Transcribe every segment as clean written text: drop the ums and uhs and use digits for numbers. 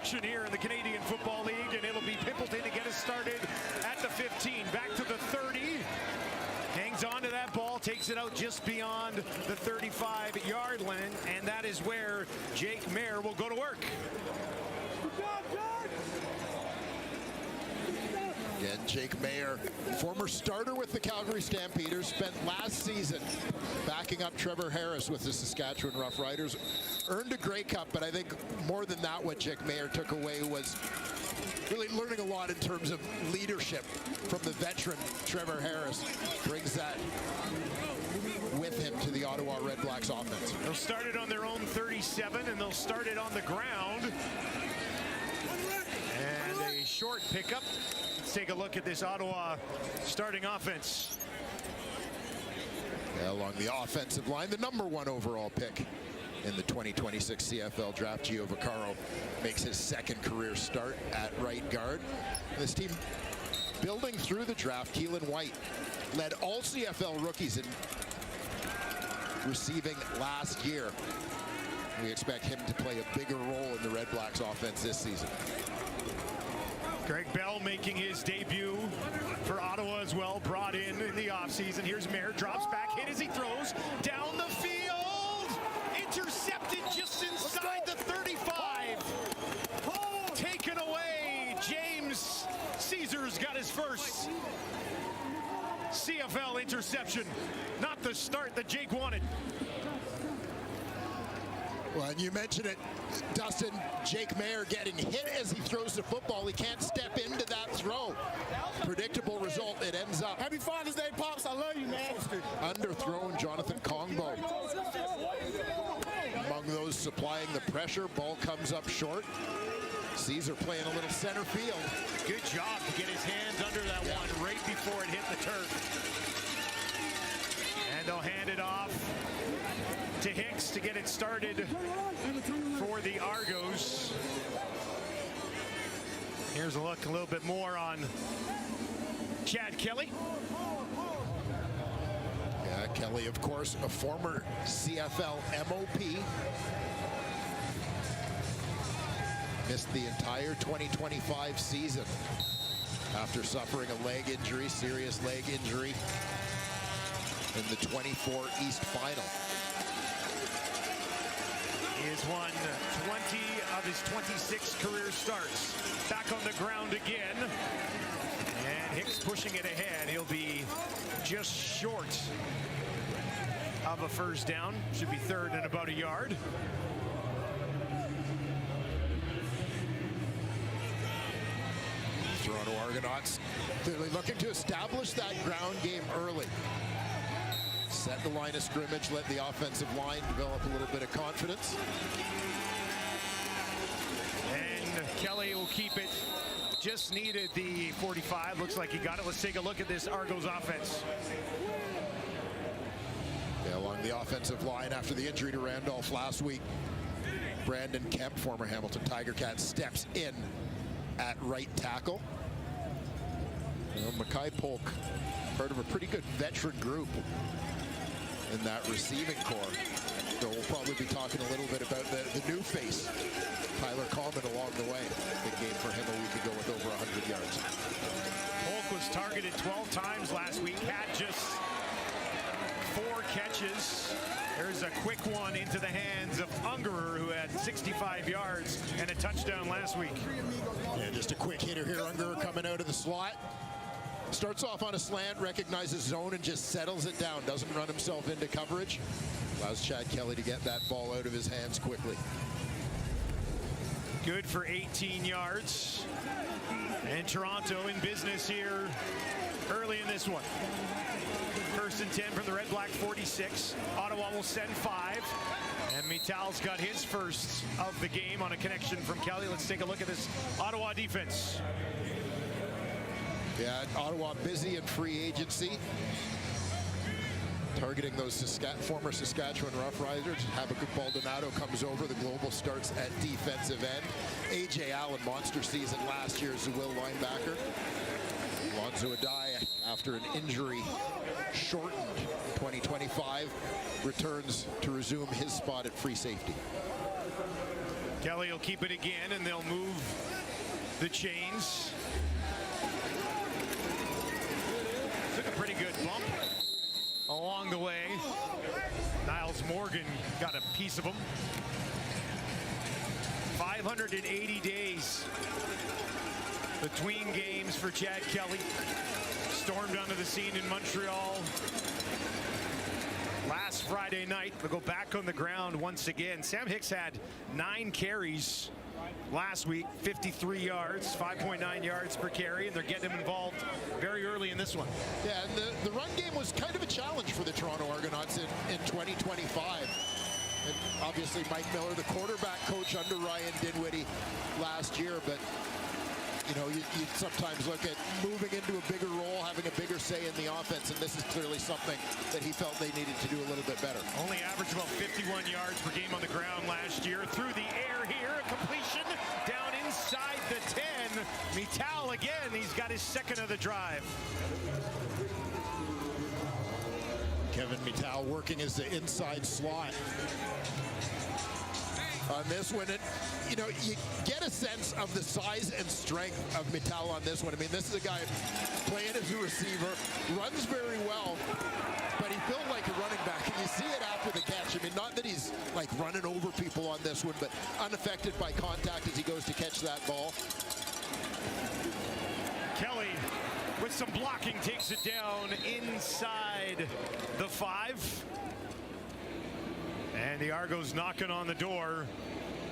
action here in the Canadian Football League, and it'll be Pimpleton to get us started at the 15. Back to the 30. Hangs on to that ball, takes it out just beyond the 35-yard line, and that is where Jake Mayer will go to work. Again, Jake Mayer, former starter with the Calgary Stampeders, spent last season backing up Trevor Harris with the Saskatchewan Roughriders. Earned a Grey Cup, but I think more than that, what Jake Mayer took away was really learning a lot in terms of leadership from the veteran Trevor Harris. Brings that with him to the Ottawa RedBlacks offense. They'll start it on their own 37, and they'll start it on the ground. And a short pickup. Let's take a look at this Ottawa starting offense. Yeah, along the offensive line, the #1 overall pick in the 2026 CFL draft, Gio Vaccaro, makes his second career start at right guard. And this team building through the draft. Keelan White led all CFL rookies in receiving last year. We expect him to play a bigger role in the RedBlacks offense this season. Greg Bell making his debut for Ottawa as well, brought in the offseason. Here's Mayer, drops back, hit as he throws, down the field, intercepted just inside the 35. Taken away, James Caesar's got his first CFL interception. Not the start that Jake wanted. Well, and you mentioned it, Dustin, Jake Mayer getting hit as he throws the football. He can't step into that throw. Predictable result, it ends up. Happy Father's Day, Pops. I love you, man. Underthrown Jonathan Kongbo. Among those supplying the pressure, ball comes up short. Caesar playing a little center field. Good job to get his hands under that one right before it hit the turf. And they'll hand it off to Hicks to get it started for the Argos. Here's a look a little bit more on Chad Kelly. Yeah, Kelly, of course, a former CFL MOP. Missed the entire 2025 season after suffering a leg injury, serious leg injury in the 24 East Final. He has won 20 of his 26 career starts. Back on the ground again. And Hicks pushing it ahead. He'll be just short of a first down. Should be third and about a yard. Toronto Argonauts clearly looking to establish that ground game early. Set the line of scrimmage, let the offensive line develop a little bit of confidence. And Kelly will keep it. Just needed the 45. Looks like he got it. Let's take a look at this Argos offense. Yeah, along the offensive line after the injury to Randolph last week, Brandon Kemp, former Hamilton Tiger Cat, steps in at right tackle. Mackay Polk, part of a pretty good veteran group in that receiving corps. So we'll probably be talking a little bit about the new face, Tyler Coleman, along the way. Big game for him a week ago with over 100 yards. Polk was targeted 12 times last week, had just 4 catches. There's a quick one into the hands of Ungerer, who had 65 yards and a touchdown last week. Yeah, just a quick hitter here. Ungerer coming out of the slot. Starts off on a slant, recognizes zone, and just settles it down. Doesn't run himself into coverage. Allows Chad Kelly to get that ball out of his hands quickly. Good for 18 yards. And Toronto in business here early in this one. First and 10 from the Red Black 46. Ottawa will send 5. And Mital's got his first of the game on a connection from Kelly. Let's take a look at this Ottawa defense. Yeah, Ottawa busy in free agency. Targeting those former Saskatchewan Roughriders. Habakkuk Baldonado comes over. The global starts at defensive end. A.J. Allen, monster season last year as a will linebacker. Alonzo Adai, after an injury-shortened 2025, returns to resume his spot at free safety. Kelly will keep it again, and they'll move the chains. Took a pretty good bump along the way. Niles Morgan got a piece of him. 580 days between games for Chad Kelly. Stormed onto the scene in Montreal last Friday night. They'll go back on the ground once again. Sam Hicks had 9 carries last week, 53 yards, 5.9 yards per carry, and they're getting him involved very early in this one. Yeah, and the run game was kind of a challenge for the Toronto Argonauts in 2025. And obviously Mike Miller, the quarterback coach under Ryan Dinwiddie last year, but you know, you sometimes look at moving into a bigger role, having a bigger say in the offense, and this is clearly something that he felt they needed to do a little bit better. Only averaged about 51 yards per game on the ground last year. Through the air here, a completion down inside the 10. Mittal again, he's got his second of the drive. Kevin Mittal working as the inside slot on this one. And you know, you get a sense of the size and strength of Mittal on this one. I mean, this is a guy playing as a receiver, runs very well, but he built like a running back, and you see it after the catch. I mean, not that he's like running over people on this one, but unaffected by contact as he goes to catch that ball. Kelly with some blocking takes it down inside the 5. And the Argos knocking on the door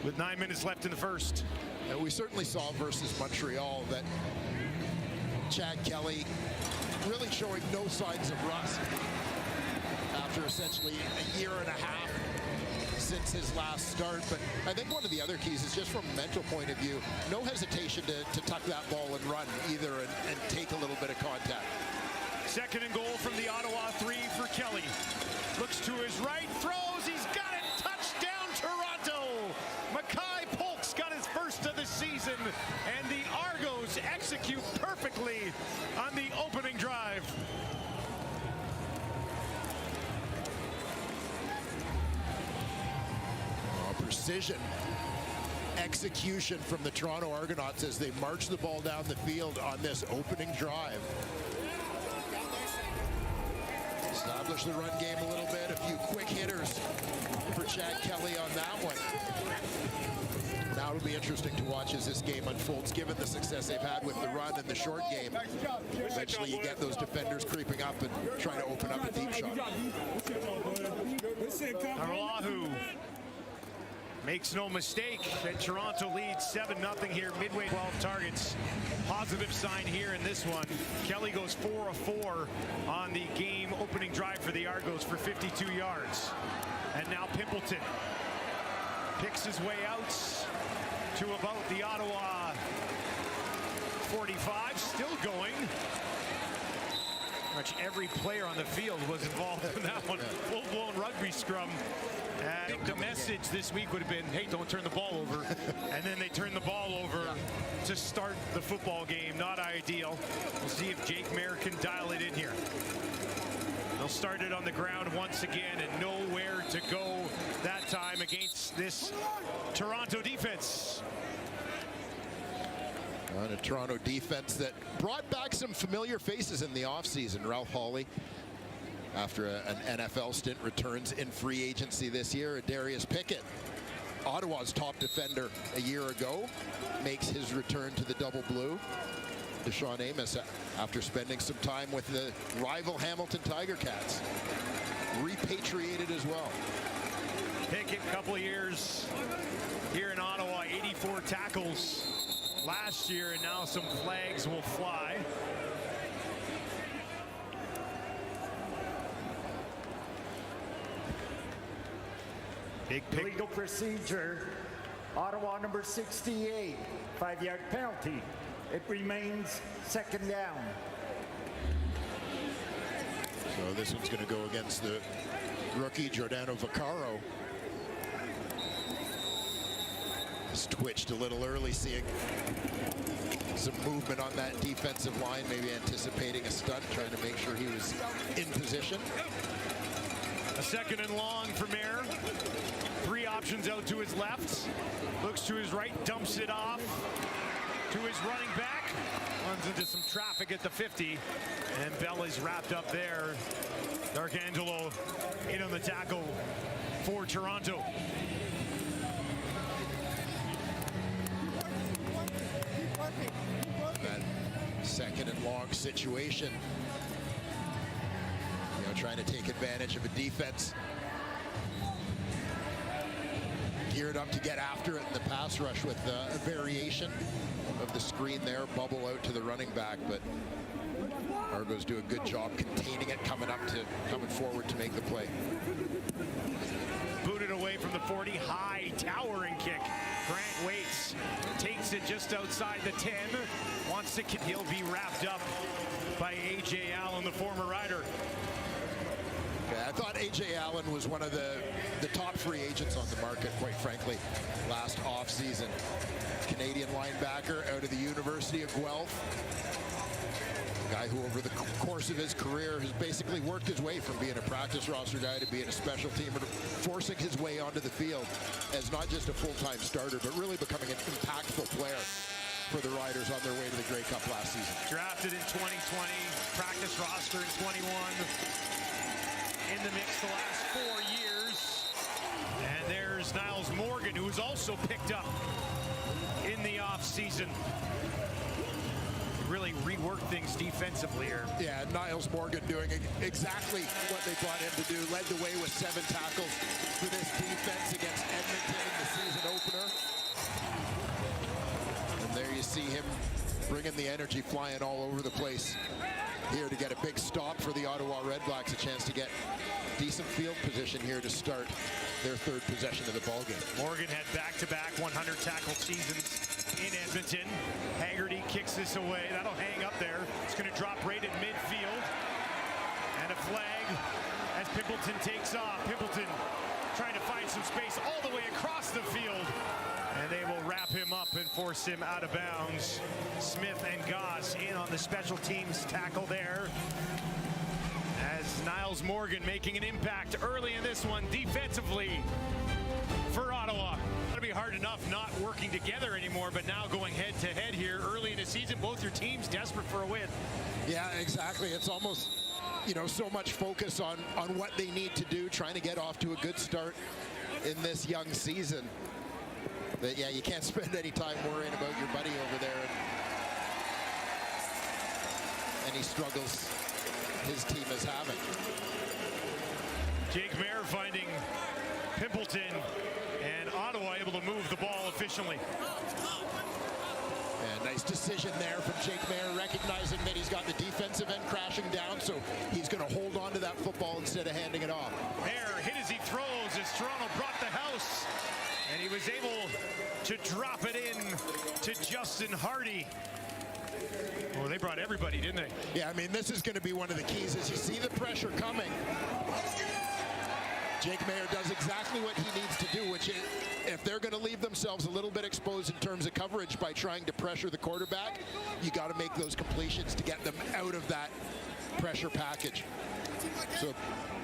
with 9 minutes left in the first. And we certainly saw versus Montreal that Chad Kelly really showing no signs of rust after essentially a year and a half since his last start. But I think one of the other keys is just from a mental point of view, no hesitation to tuck that ball and run either and take a little bit of contact. Second and goal from the Ottawa 3 for Kelly. Looks to his right, throws, he's got it, touchdown Toronto! Mackay Polk's got his first of the season, and the Argos execute perfectly on the opening drive. Precision execution from the Toronto Argonauts as they march the ball down the field on this opening drive. Establish the run game a little bit. A few quick hitters for Chad Kelly on that one. Now it'll be interesting to watch as this game unfolds, given the success they've had with the run and the short game. Eventually you get those defenders creeping up and trying to open up a deep shot. Arlahu makes no mistake, and Toronto leads 7-0 here, midway 12 targets. Positive sign here in this one. Kelly goes 4 of 4 on the game opening drive for the Argos for 52 yards. And now Pimpleton picks his way out to about the Ottawa 45, still going. Pretty much every player on the field was involved in that one. Full-blown rugby scrum. And the message this week would have been, hey, don't turn the ball over. And then they turn the ball over to start the football game. Not ideal. We'll see if Jake Mayer can dial it in here. They'll start it on the ground once again, and nowhere to go that time against this Toronto defense. On a Toronto defense that brought back some familiar faces in the offseason. Ralph Hawley, after an NFL stint, returns in free agency this year. Darius Pickett, Ottawa's top defender a year ago, makes his return to the double blue. Deshaun Amos, after spending some time with the rival Hamilton Tiger Cats, repatriated as well. Pickett, a couple of years here in Ottawa, 84 tackles last year, and now some flags will fly. Big pick. Legal procedure, Ottawa number 68, 5-yard penalty. It remains second down. So this one's going to go against the rookie Giordano Vaccaro. Just twitched a little early, seeing some movement on that defensive line, maybe anticipating a stunt, trying to make sure he was in position. A second and long for Mayer. 3 options. options out to his left. Looks to his right, dumps it off to his running back. Runs into some traffic at the 50. And Bell is wrapped up there. D'Arcangelo in on the tackle for Toronto. That second and long situation. You know, trying to take advantage of a defense geared up to get after it in the pass rush with a variation of the screen there, bubble out to the running back, but Argos do a good job containing it, coming forward to make the play. Booted away from the 40, high towering kick. Grant waits, takes it just outside the 10, wants to, he'll be wrapped up by A.J. Allen, the former Rider. Yeah, I thought A.J. Allen was one of the top free agents on the market, quite frankly, last offseason. Canadian linebacker out of the University of Guelph. A guy who over the course of his career has basically worked his way from being a practice roster guy to being a special teamer, to forcing his way onto the field as not just a full-time starter, but really becoming an impactful player for the Riders on their way to the Grey Cup last season. Drafted in 2020, practice roster in 21. In the mix the last 4 years. And there's Niles Morgan, who was also picked up in the offseason. Really reworked things defensively here. Yeah, Niles Morgan doing exactly what they brought him to do. Led the way with 7 tackles for this defense against Edmonton in the season opener. And there you see him bringing the energy, flying all over the place here to get a big stop for the Ottawa RedBlacks, a chance to get decent field position here to start their 3rd possession of the ballgame. Morgan had back-to-back 100 tackle seasons in Edmonton. Haggerty kicks this away. That'll hang up there. It's going to drop right at midfield. And a flag as Pimpleton takes off. Pimpleton trying to find some space all the way across the field. And they will wrap him up and force him out of bounds. Smith and Goss in on the special teams tackle there. As Niles Morgan making an impact early in this one defensively for Ottawa. It'll be hard enough not working together anymore, but now going head to head here early in the season, both your teams desperate for a win. Yeah, exactly. It's almost, you know, so much focus on what they need to do, trying to get off to a good start in this young season. That, yeah, you can't spend any time worrying about your buddy over there and any struggles his team is having. Jake Mayer finding Pimpleton, and Ottawa able to move the ball efficiently. And nice decision there from Jake Mayer, recognizing that he's got the defensive end crashing down, so he's going to hold on to that football instead of handing it off. Mayer hit as he throws as Toronto brought the house, and he was able to drop it in to Justin Hardy. Well, they brought everybody, didn't they? Yeah, I mean, this is going to be one of the keys. As you see the pressure coming, Jake Mayer does exactly what he needs to do, which is, if they're going to leave themselves a little bit exposed in terms of coverage by trying to pressure the quarterback, you got to make those completions to get them out of that pressure package. So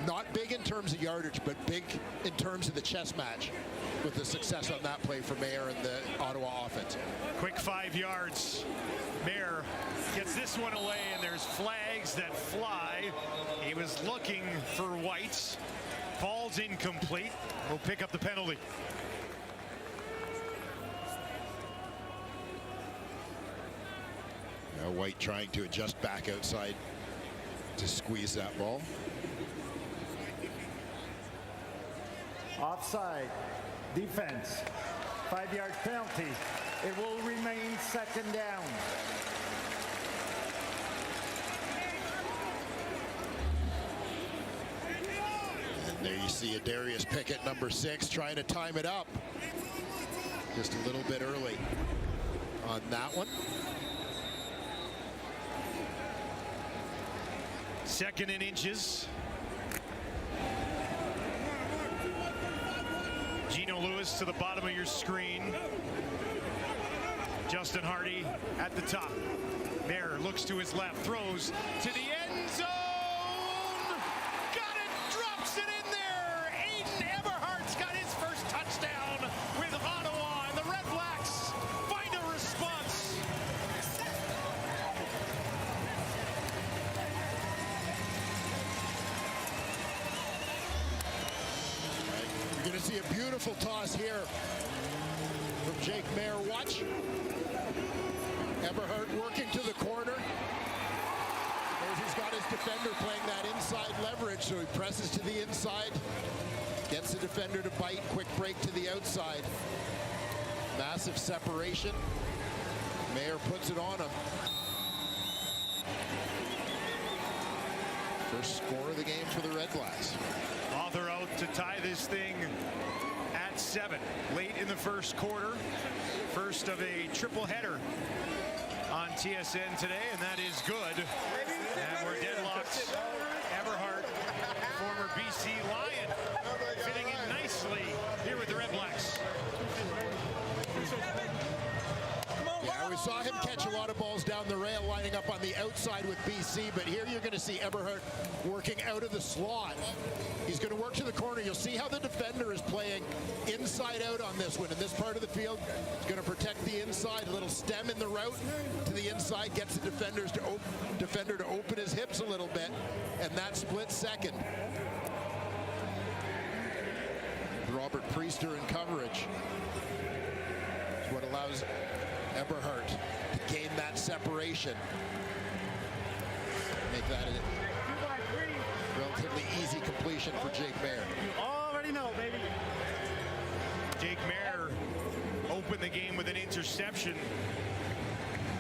not big in terms of yardage, but big in terms of the chess match with the success on that play for Mayer and the Ottawa offense. Quick 5 yards. Mayer gets this one away, and there's flags that fly. He was looking for White. Ball's incomplete. We'll pick up the penalty. Now White trying to adjust back outside to squeeze that ball. Offside. Defense. 5-yard penalty. It will remain 2nd down. And there you see a Darius Pickett, number 6, trying to time it up. Just a little bit early on that one. 2nd and inches. Gino Lewis to the bottom of your screen. Justin Hardy at the top. Mayer looks to his left, throws to the end zone. Got it, drops it in there. Aiden Eberhardt's got his first touchdown. Beautiful toss here from Jake Mayer. Watch. Eberhardt working to the corner. Knows he's got his defender playing that inside leverage, so he presses to the inside. Gets the defender to bite. Quick break to the outside. Massive separation. Mayer puts it on him. First score of the game for the RedBlacks. Author out to tie this thing at 7 late in the first quarter. First of a triple header on TSN today, and that is good. And we're deadlocked. Eberhardt, former BC Lion, fitting in nicely here with the RedBlacks. Yeah, we saw him catch a lot of balls down the rail, lining up on the outside with BC, but here you're going to see Eberhardt working out of the slot. He's going to work to the corner. You'll see how the defender is playing inside out on this one. In this part of the field, he's going to protect the inside. A little stem in the route to the inside, gets the defender to open his hips a little bit, and that split second. Robert Priester in coverage is what allows Eberhardt to gain that separation. Make that a relatively easy completion for Jake Mayer. You already know, baby. Jake Mayer opened the game with an interception.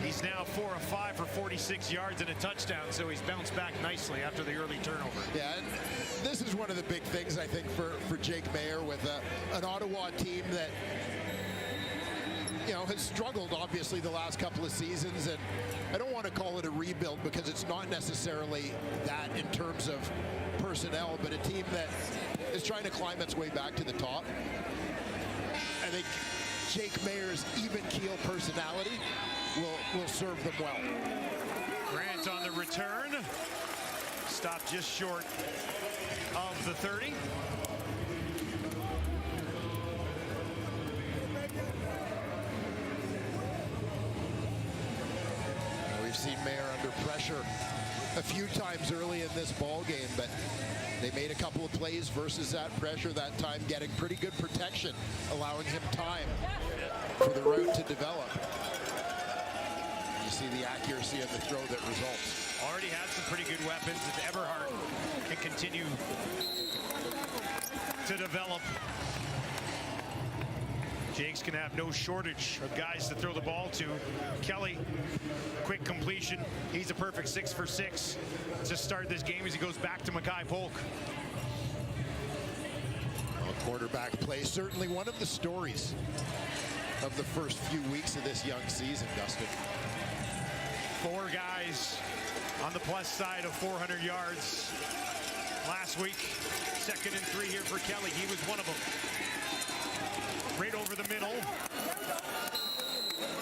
He's now 4 of 5 for 46 yards and a touchdown, so he's bounced back nicely after the early turnover. Yeah, and this is one of the big things, I think, for Jake Mayer with an Ottawa team that, you know, has struggled obviously the last couple of seasons, and I don't want to call it a rebuild because it's not necessarily that in terms of personnel, but a team that is trying to climb its way back to the top. I think Jake Mayer's even keel personality will serve them well. Grant on the return, stopped just short of the 30. We've seen Mayer under pressure a few times early in this ball game, but they made a couple of plays versus that pressure that time, getting pretty good protection, allowing him time for the route to develop. You see the accuracy of the throw that results. Already had some pretty good weapons. If Eberhardt can continue to develop, Jake's going to have no shortage of guys to throw the ball to. Kelly, quick completion. He's a perfect 6 for 6 to start this game as he goes back to Mackay Polk. Well, quarterback play, certainly one of the stories of the first few weeks of this young season, Dustin. 4 guys on the plus side of 400 yards last week. 2nd and 3 here for Kelly. He was one of them. Right over the middle.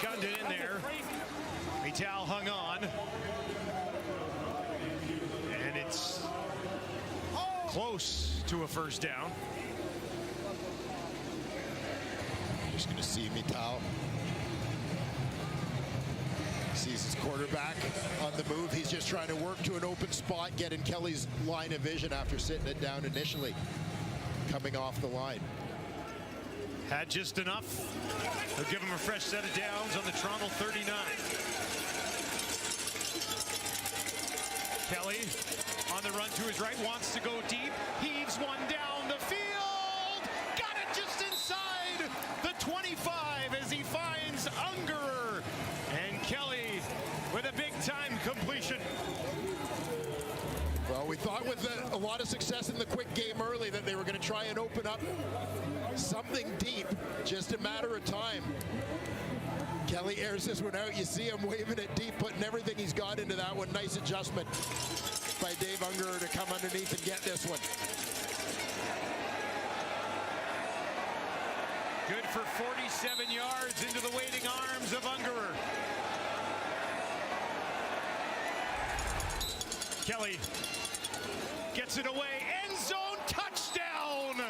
Gunned it in there. Vital hung on. And it's close to a first down. Just going to see Vital. Sees his quarterback on the move. He's just trying to work to an open spot, get in Kelly's line of vision after sitting it down initially, coming off the line. Had just enough. They'll give him a fresh set of downs on the Toronto 39. Kelly on the run to his right, wants to go deep, heaves one down the field. Got it just inside the 25 as he finds Ungerer. And Kelly with a big-time completion. Well, we thought with a lot of success in the quick game early that they were going to try and open up something deep, just a matter of time. Kelly airs this one out. You see him waving it deep, putting everything he's got into that one. Nice adjustment by Dave Ungerer to come underneath and get this one. Good for 47 yards into the waiting arms of Ungerer. Kelly gets it away, end zone touchdown!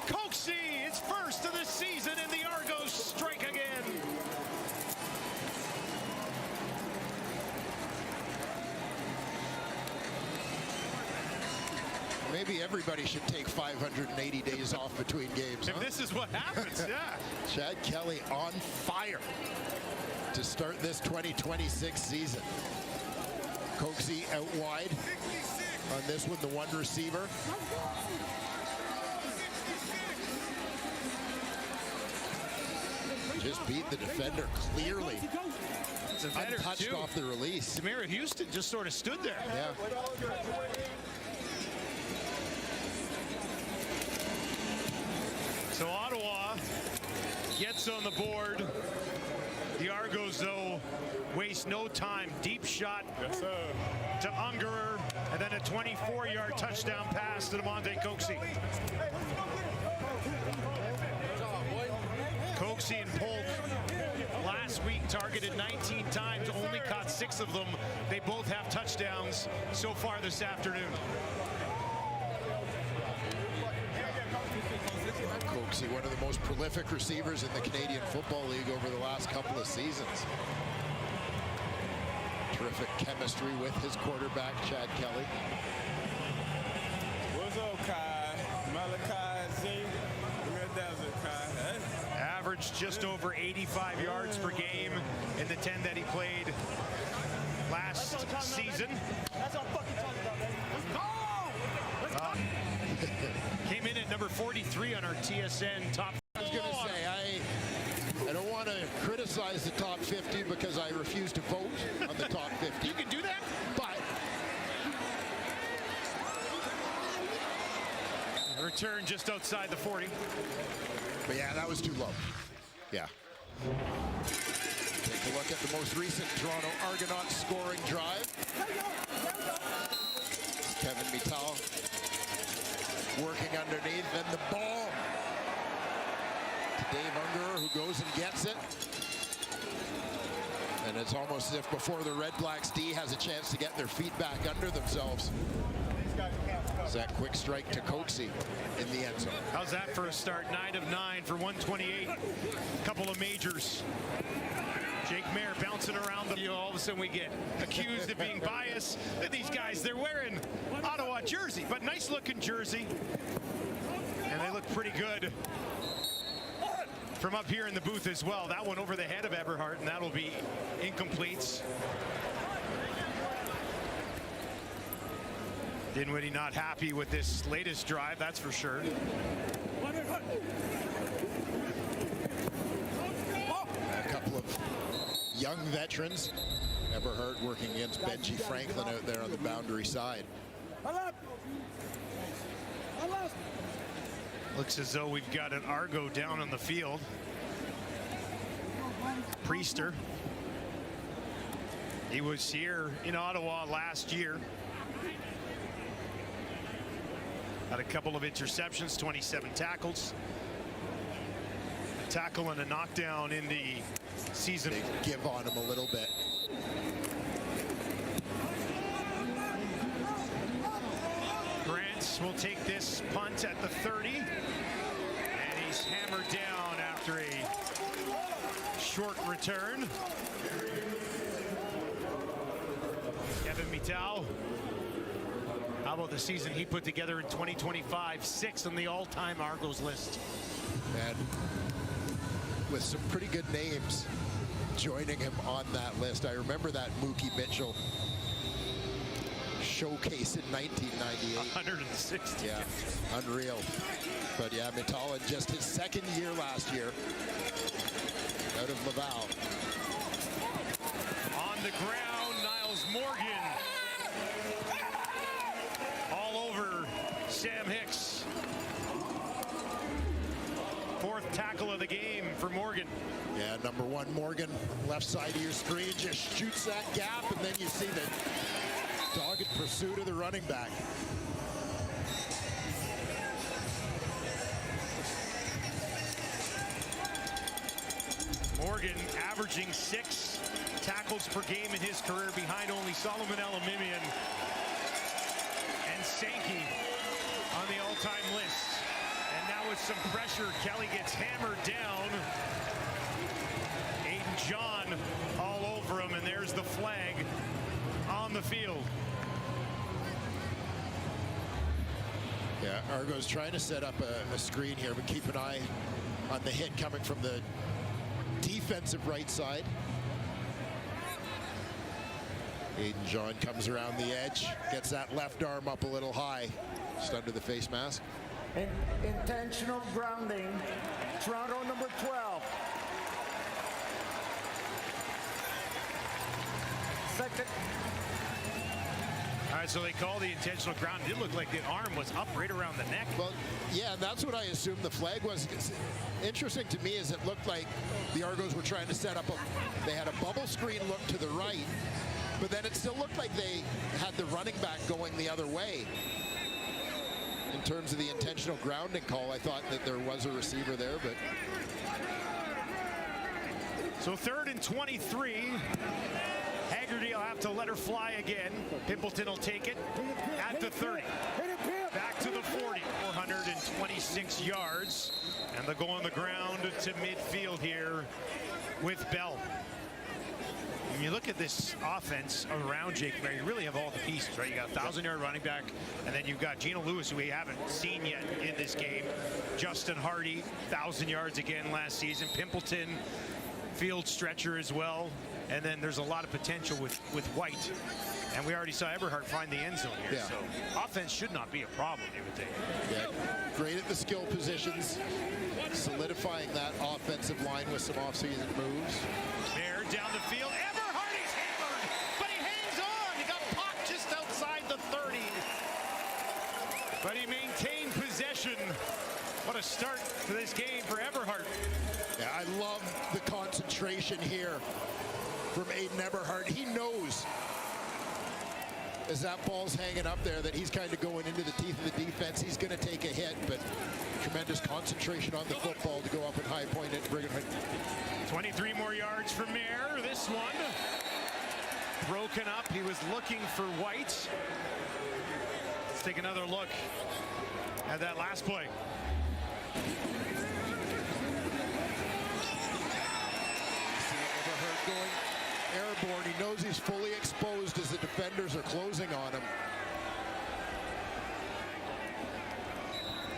Coxie, its first of the season, and the Argos strike again. maybe everybody should take 580 days off between games. If this is what happens, yeah. Chad Kelly on fire to start this 2026 season. Coxie out wide on this one, the one receiver. Just beat the defender clearly. Untouched off the release. Samira Houston just sort of stood there. Yeah. So Ottawa gets on the board. The Argos, though, waste no time. Deep shot to Ungerer, and then a 24-yard touchdown pass to Demonte Coxie. Coxie and Polk last week targeted 19 times, only caught 6 of them. They both have touchdowns so far this afternoon. Coxie, one of the most prolific receivers in the Canadian Football League over the last couple of seasons. Terrific chemistry with his quarterback, Chad Kelly. What's up, Kai? Malachi Z. Averaged just over 85 yards per game in the 10 that he played last season. That's what I'm fucking talking about, baby. Let's go! Let's go! Came in at number 43 on our TSN top. I was going to say, I don't want to criticize the top 50 because I refuse to vote on the top 50. You can do that? But a return just outside the 40. But yeah, that was too low. Yeah. Take a look at the most recent Toronto Argonauts scoring drive. Kevin Mittal working underneath, then the ball to Dave Ungerer, who goes and gets it. And it's almost as if before the RedBlacks D has a chance to get their feet back under themselves. Is that quick strike to Coxie in the end zone. How's that for a start? 9 of 9 for 128. Couple of majors. Jake Mayer bouncing around the field. All of a sudden we get accused of being biased. These guys, they're wearing Ottawa jersey, but nice looking jersey. And they look pretty good from up here in the booth as well. That one over the head of Eberhardt, and that'll be incomplete. Dinwiddie not happy with this latest drive, that's for sure. A couple of young veterans. Eberhardt working against Benji Franklin out there on the boundary side. Looks as though we've got an Argo down on the field. Priester. He was here in Ottawa last year. Had a couple of interceptions, 27 tackles. A tackle and a knockdown in the season. They give on him a little bit. Grants will take this punt at the 30. And he's hammered down after a short return. Kevin Mittal. How about the season he put together in 2025? 6th on the all-time Argos list. And with some pretty good names joining him on that list. I remember that Mookie Mitchell showcase in 1998. 160. Yeah, unreal. But yeah, Mittal in just his second year last year out of Laval. On the ground, Niles Morgan. Sam Hicks. 4th tackle of the game for Morgan. Yeah, number 1 Morgan, left side of your screen, just shoots that gap, and then you see the dogged pursuit of the running back. Morgan averaging 6 tackles per game in his career, behind only Solomon Elimimian and Sankey on the all-time list. And now with some pressure, Kelly gets hammered down. Aiden John all over him, and there's the flag on the field. Yeah, Argo's trying to set up a screen here, but keep an eye on the hit coming from the defensive right side. Aiden John comes around the edge, gets that left arm up a little high, just under the face mask. Intentional grounding, Toronto number 12. Second. All right, so they call the intentional ground. It did look like the arm was up right around the neck. Well, yeah, and that's what I assumed the flag was. Interesting to me is it looked like the Argos were trying to set up they had a bubble screen look to the right, but then it still looked like they had the running back going the other way. In terms of the intentional grounding call, I thought that there was a receiver there, but. So 3rd and 23. Haggerty will have to let her fly again. Pimpleton will take it at the 30. Back to the 40. 426 yards. And they'll go on the ground to midfield here with Bell. When you look at this offense around Jake Mayer, you really have all the pieces, right? You got a 1,000-yard running back, and then you've got Gino Lewis, who we haven't seen yet in this game. Justin Hardy, 1,000 yards again last season. Pimpleton, field stretcher as well. And then there's a lot of potential with White. And we already saw Eberhardt find the end zone here. Yeah. So offense should not be a problem, you would think. Yeah, great at the skill positions, solidifying that offensive line with some offseason moves. Mayer down the field. Eberhardt, he's hammered, but he hangs on. He got popped just outside the 30. But he maintained possession. What a start to this game for Eberhardt. Yeah, I love the concentration here from Aiden Eberhardt. He knows as that ball's hanging up there that he's kind of going into the teeth of the defense. He's going to take a hit, but tremendous concentration on the football to go up at high point at Brigham. 23 more yards for Mayer. This one broken up. He was looking for White. Let's take another look at that last play. Eberhardt going airborne. He knows he's fully exposed as the defenders are closing on him.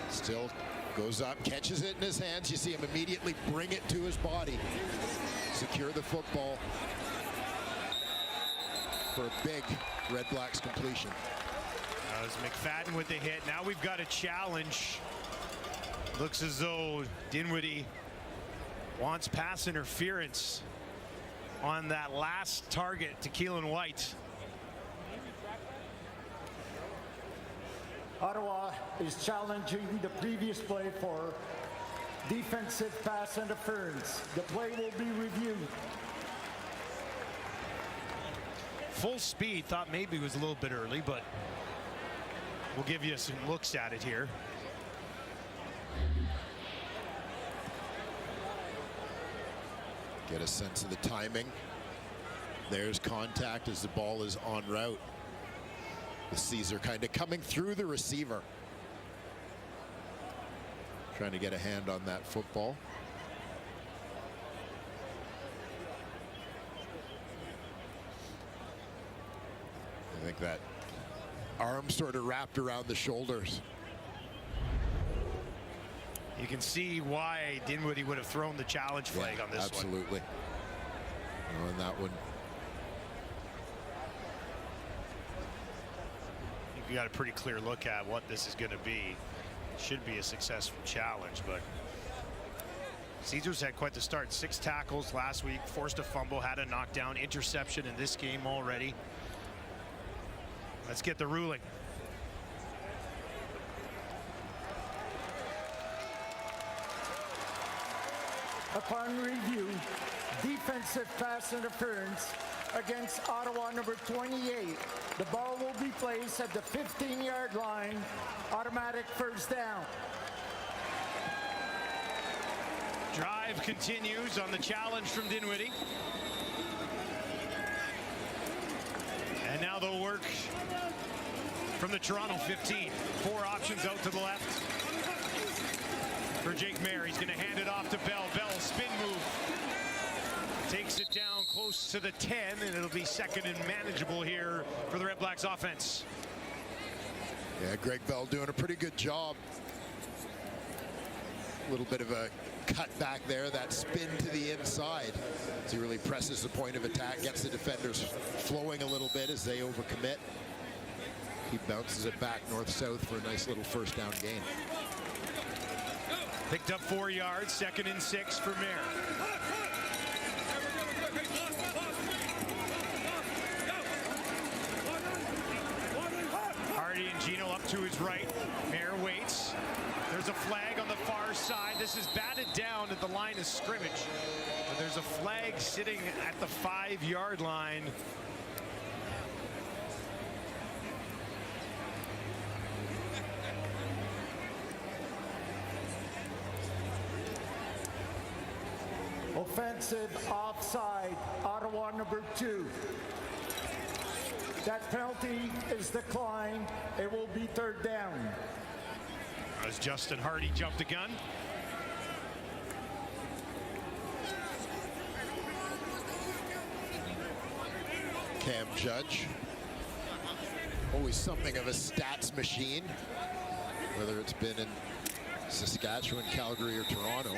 Still goes up, catches it in his hands. You see him immediately bring it to his body. Secure the football for a big Red Blacks completion. That was McFadden with the hit. Now we've got a challenge. Looks as though Dinwiddie wants pass interference on that last target to Keelan White. Ottawa is challenging the previous play for defensive pass interference. The play will be reviewed. Full speed, thought maybe it was a little bit early, but we'll give you some looks at it here. Get a sense of the timing. There's contact as the ball is en route. The Caesar kind of coming through the receiver. Trying to get a hand on that football. I think that arm sort of wrapped around the shoulders. You can see why Dinwiddie would have thrown the challenge flag on this absolutely. one. On that one. You got a pretty clear look at what this is going to be. Should be a successful challenge, but Caesars had quite the start. 6 tackles last week, forced a fumble, had a knockdown, interception in this game already. Let's get the ruling. Upon review, defensive pass interference against Ottawa number 28. The ball will be placed at the 15-yard line. Automatic first down. Drive continues on the challenge from Dinwiddie. And now they'll work from the Toronto 15. 4 options out to the left for Jake Mayer. He's going to hand it off to Bell. Bell, spin move. Takes it down close to the 10, and it'll be second and manageable here for the Red Blacks offense. Yeah, Greg Bell doing a pretty good job. A little bit of a cut back there, that spin to the inside as he really presses the point of attack, gets the defenders flowing a little bit as they overcommit. He bounces it back north-south for a nice little first down gain. Picked up 4 yards, 2nd and 6 for Mayer. Hardy and Gino up to his right. Mayer waits. There's a flag on the far side. This is batted down at the line of scrimmage. But there's a flag sitting at the 5-yard line. Offensive offside, Ottawa number 2. That penalty is declined. It will be 3rd down. As Justin Hardy jumped the gun. Cam Judge, always something of a stats machine, whether it's been in Saskatchewan, Calgary, or Toronto.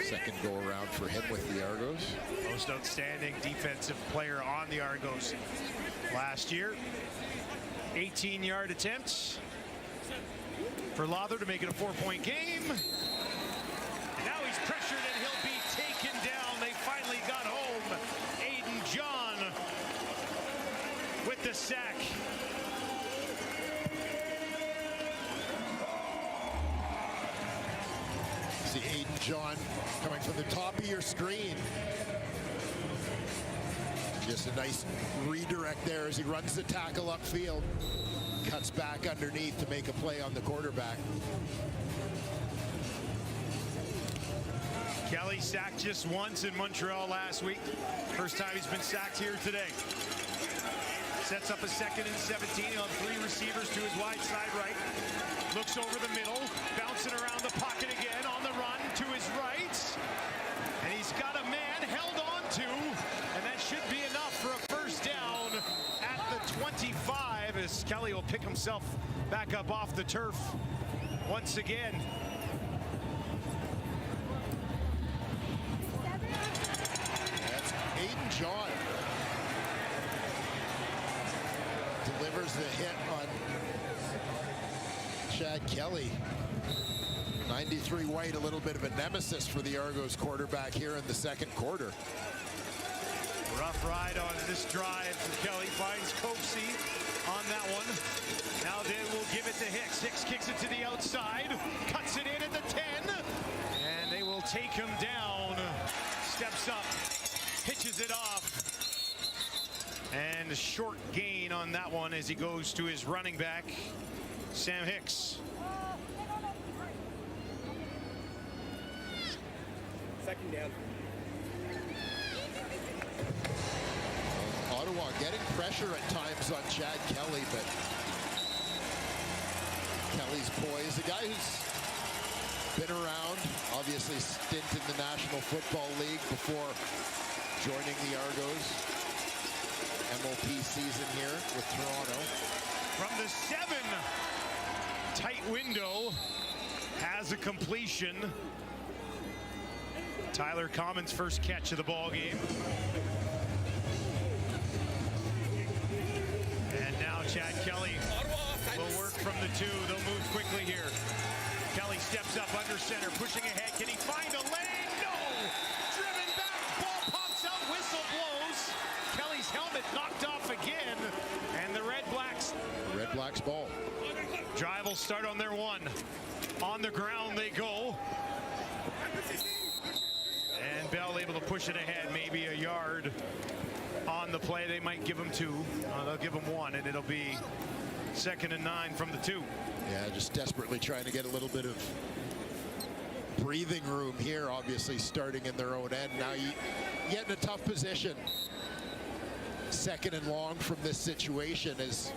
Second go around for him with the Argos. Most outstanding defensive player on the Argos last year. 18-yard attempts for Lawther to make it a 4-point game. Now he's pressured and he'll be taken down. They finally got home. Aiden John with the sack. See Aiden John coming from the top of your screen. Just a nice redirect there as he runs the tackle upfield. Cuts back underneath to make a play on the quarterback. Kelly sacked just once in Montreal last week. First time he's been sacked here today. Sets up a 2nd and 17. He'll have 3 receivers to his wide side right. Looks over the middle, bouncing around the pocket again, on the run to his right. And he's got a man held on to, and that should be enough for a first down at the 25 as Kelly will pick himself back up off the turf once again. That's Aiden John. Delivers the hit on Chad Kelly. 93 White, a little bit of a nemesis for the Argos quarterback here in the second quarter. Rough ride on this drive for Kelly. Finds Copsey on that one. Now they will give it to Hicks. Hicks kicks it to the outside. Cuts it in at the 10. And they will take him down. Steps up. Pitches it off. And a short gain on that one as he goes to his running back, Sam Hicks. 2nd down. Ottawa getting pressure at times on Chad Kelly, but Kelly's poised. A guy who's been around, obviously stint in the National Football League before joining the Argos. MLP season here with Toronto. From the 7, tight window, has a completion. Tyler Common's first catch of the ball game. And now Chad Kelly will work from the 2. They'll move quickly here. Kelly steps up under center, pushing ahead. Can he find a lane? No! Driven back, ball pops out, whistle blows. Kelly's helmet knocked off again, and the RedBlacks ball. Drive will start on their 1. On the ground they go. And Bell able to push it ahead, maybe a yard on the play. They might give him 2. They'll give him 1, and it'll be 2nd and 9 from the 2. Yeah, just desperately trying to get a little bit of breathing room here, obviously starting in their own end. Now you get in a tough position. 2nd and long from this situation is,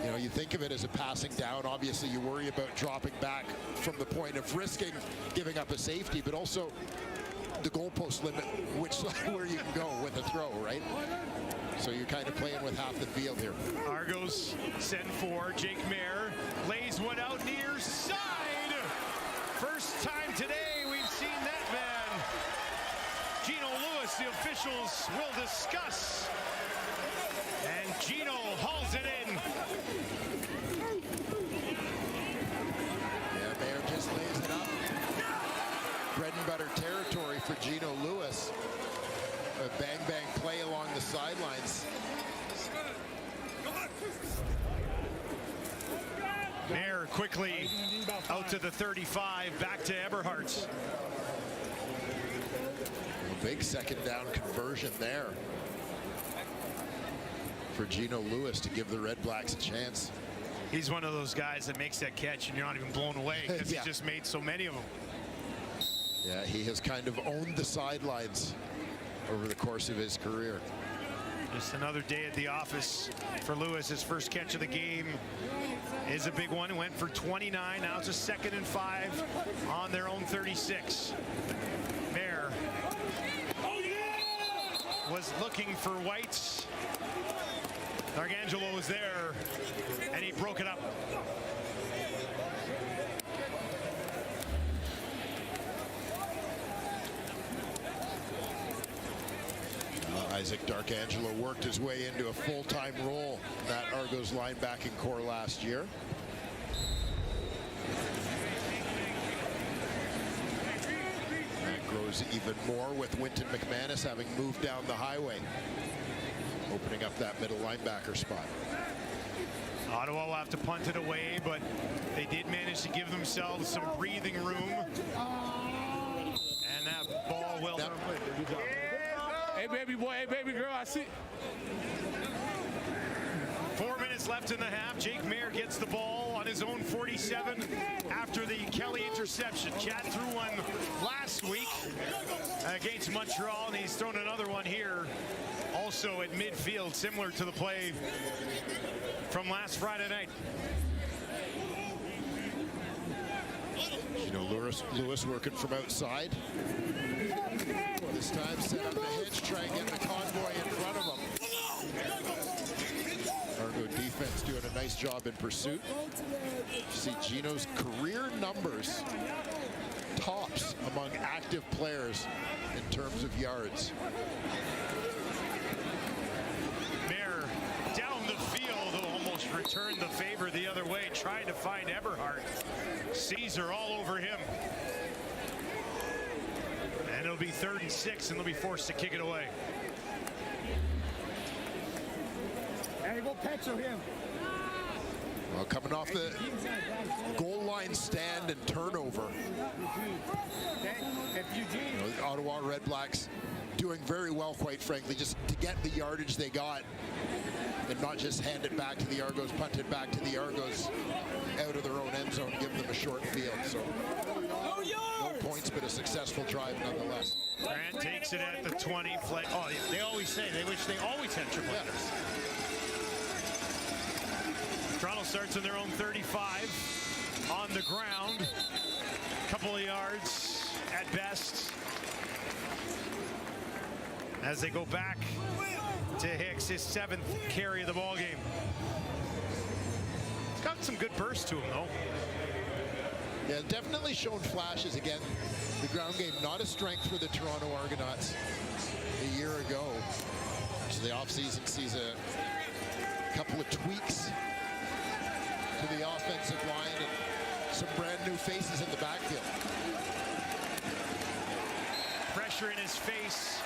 you know, you think of it as a passing down. Obviously you worry about dropping back from the point of risking giving up a safety, but also the goalpost limit where you can go with a throw, right? So you're kind of playing with half the field here. Argos send for Jake Mayer, lays one out near side. First time today we've seen that man. Gino Lewis, the officials will discuss. And Gino hauls it in. Yeah, Mayer just lays it up. Bread and butter territory for Gino Lewis. A bang-bang play along the sidelines. Mayer quickly out to the 35, back to Eberhardt. A big second down conversion there for Gino Lewis to give the Red Blacks a chance. He's one of those guys that makes that catch and you're not even blown away because Yeah. he just made so many of them. Yeah, he has kind of owned the sidelines over the course of his career. Just another day at the office for Lewis. His first catch of the game is a big one. Went for 29. Now it's a 2nd and 5 on their own 36. Mayer was looking for Whites. Argangelo was there, and he broke it up. Isaac Darkangelo worked his way into a full-time role in that Argos linebacking core last year. That grows even more with Winton McManus having moved down the highway, opening up that middle linebacker spot. Ottawa will have to punt it away, but they did manage to give themselves some breathing room. And that ball will... Yep. Hey, baby boy, hey, baby girl, I see. 4 minutes left in the half. Jake Mayer gets the ball on his own 47 after the Kelly interception. Chad threw one last week against Montreal, and he's thrown another one here also at midfield, similar to the play from last Friday night. You know, Lewis working from outside. This time set up the hitch, try and get the convoy in front of him. Argo defense doing a nice job in pursuit. You see Gino's career numbers tops among active players in terms of yards. Mayer down the field, almost returned the favor the other way, trying to find Eberhardt. Caesar all over him. And it'll be 3rd and 6, and they'll be forced to kick it away. Hey, go pencil him. Well, coming off the goal line stand and turnover. You know, the Ottawa RedBlacks doing very well, quite frankly, just to get the yardage they got and not just hand it back to the Argos, punt it back to the Argos out of their own end zone, give them a short field. So no points, but a successful drive nonetheless. Grant takes it at the 20. Play. Oh, they always say they wish they always had triple headers. Toronto starts on their own 35 on the ground. Couple of yards at best. As they go back to Hicks, his 7th carry of the ball game. He's got some good burst to him, though. Yeah, definitely shown flashes again. The ground game, not a strength for the Toronto Argonauts a year ago. So the offseason sees a couple of tweaks to the offensive line and some brand new faces in the backfield. Pressure in his face.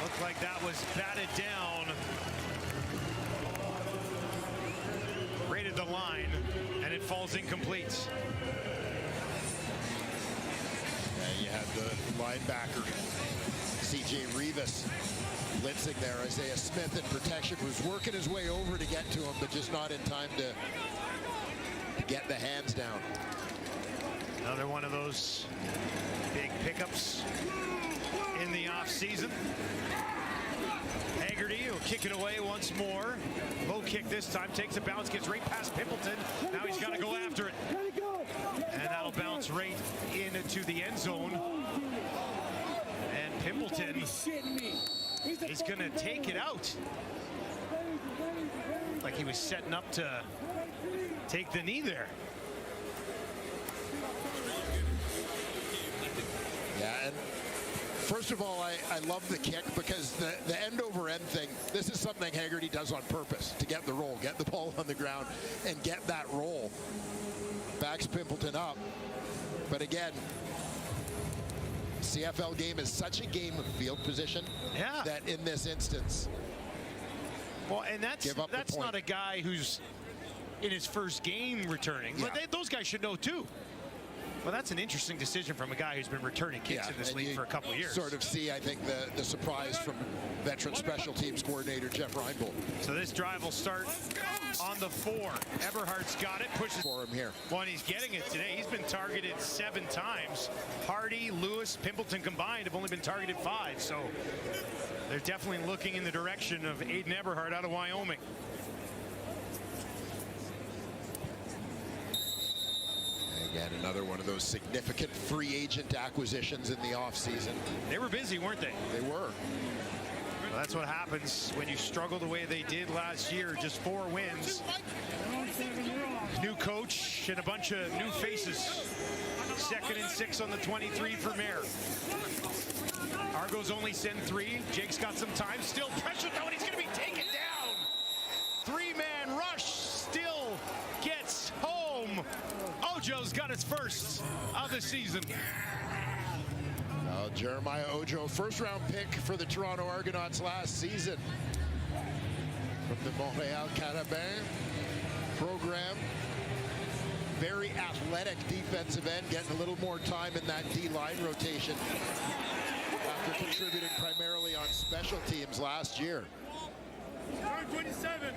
Looked like that was batted down. Raided the line, and it falls incomplete. And you had the linebacker, C.J. Rivas, blitzing there. Isaiah Smith in protection was working his way over to get to him, but just not in time to get the hands down. Another one of those big pickups in the offseason. Haggerty will kick it away once more. Low kick this time, takes a bounce, gets right past Pimpleton. Now he's got to go after it. And that'll bounce right into the end zone. Pimpleton is going to take it out. Like he was setting up to take the knee there. Yeah, and first of all, I love the kick because the end over end thing, this is something Haggerty does on purpose to get the roll, get the ball on the ground and get that roll. Backs Pimpleton up. But again, CFL game is such a game of field position that in this instance, well, and that's not a guy who's in his first game returning. But those guys should know too. Well, that's an interesting decision from a guy who's been returning kicks in this league for a couple of years. Sort of see, I think, the surprise from veteran special teams coordinator Jeff Reinbold. So this drive will start on the 4. Eberhardt's got it, pushes for him here. Well, and he's getting it today. He's been targeted 7 times. Hardy, Lewis, Pimpleton combined have only been targeted 5. So they're definitely looking in the direction of Aiden Eberhardt out of Wyoming. Again, another one of those significant free agent acquisitions in the offseason. They were busy, weren't they? They were. Well, that's what happens when you struggle the way they did last year. Just 4 wins. New coach and a bunch of new faces. 2nd and 6 on the 23 for Mayer. Argos only send 3. Jake's got some time. Still pressure though, and he's going to be taken down. 3-man rush. Still gets home. Ojo's got his first of the season. Jeremiah Ojo, first-round pick for the Toronto Argonauts last season. From the Montreal Carabin program. Very athletic defensive end, getting a little more time in that D-line rotation after contributing primarily on special teams last year. 27.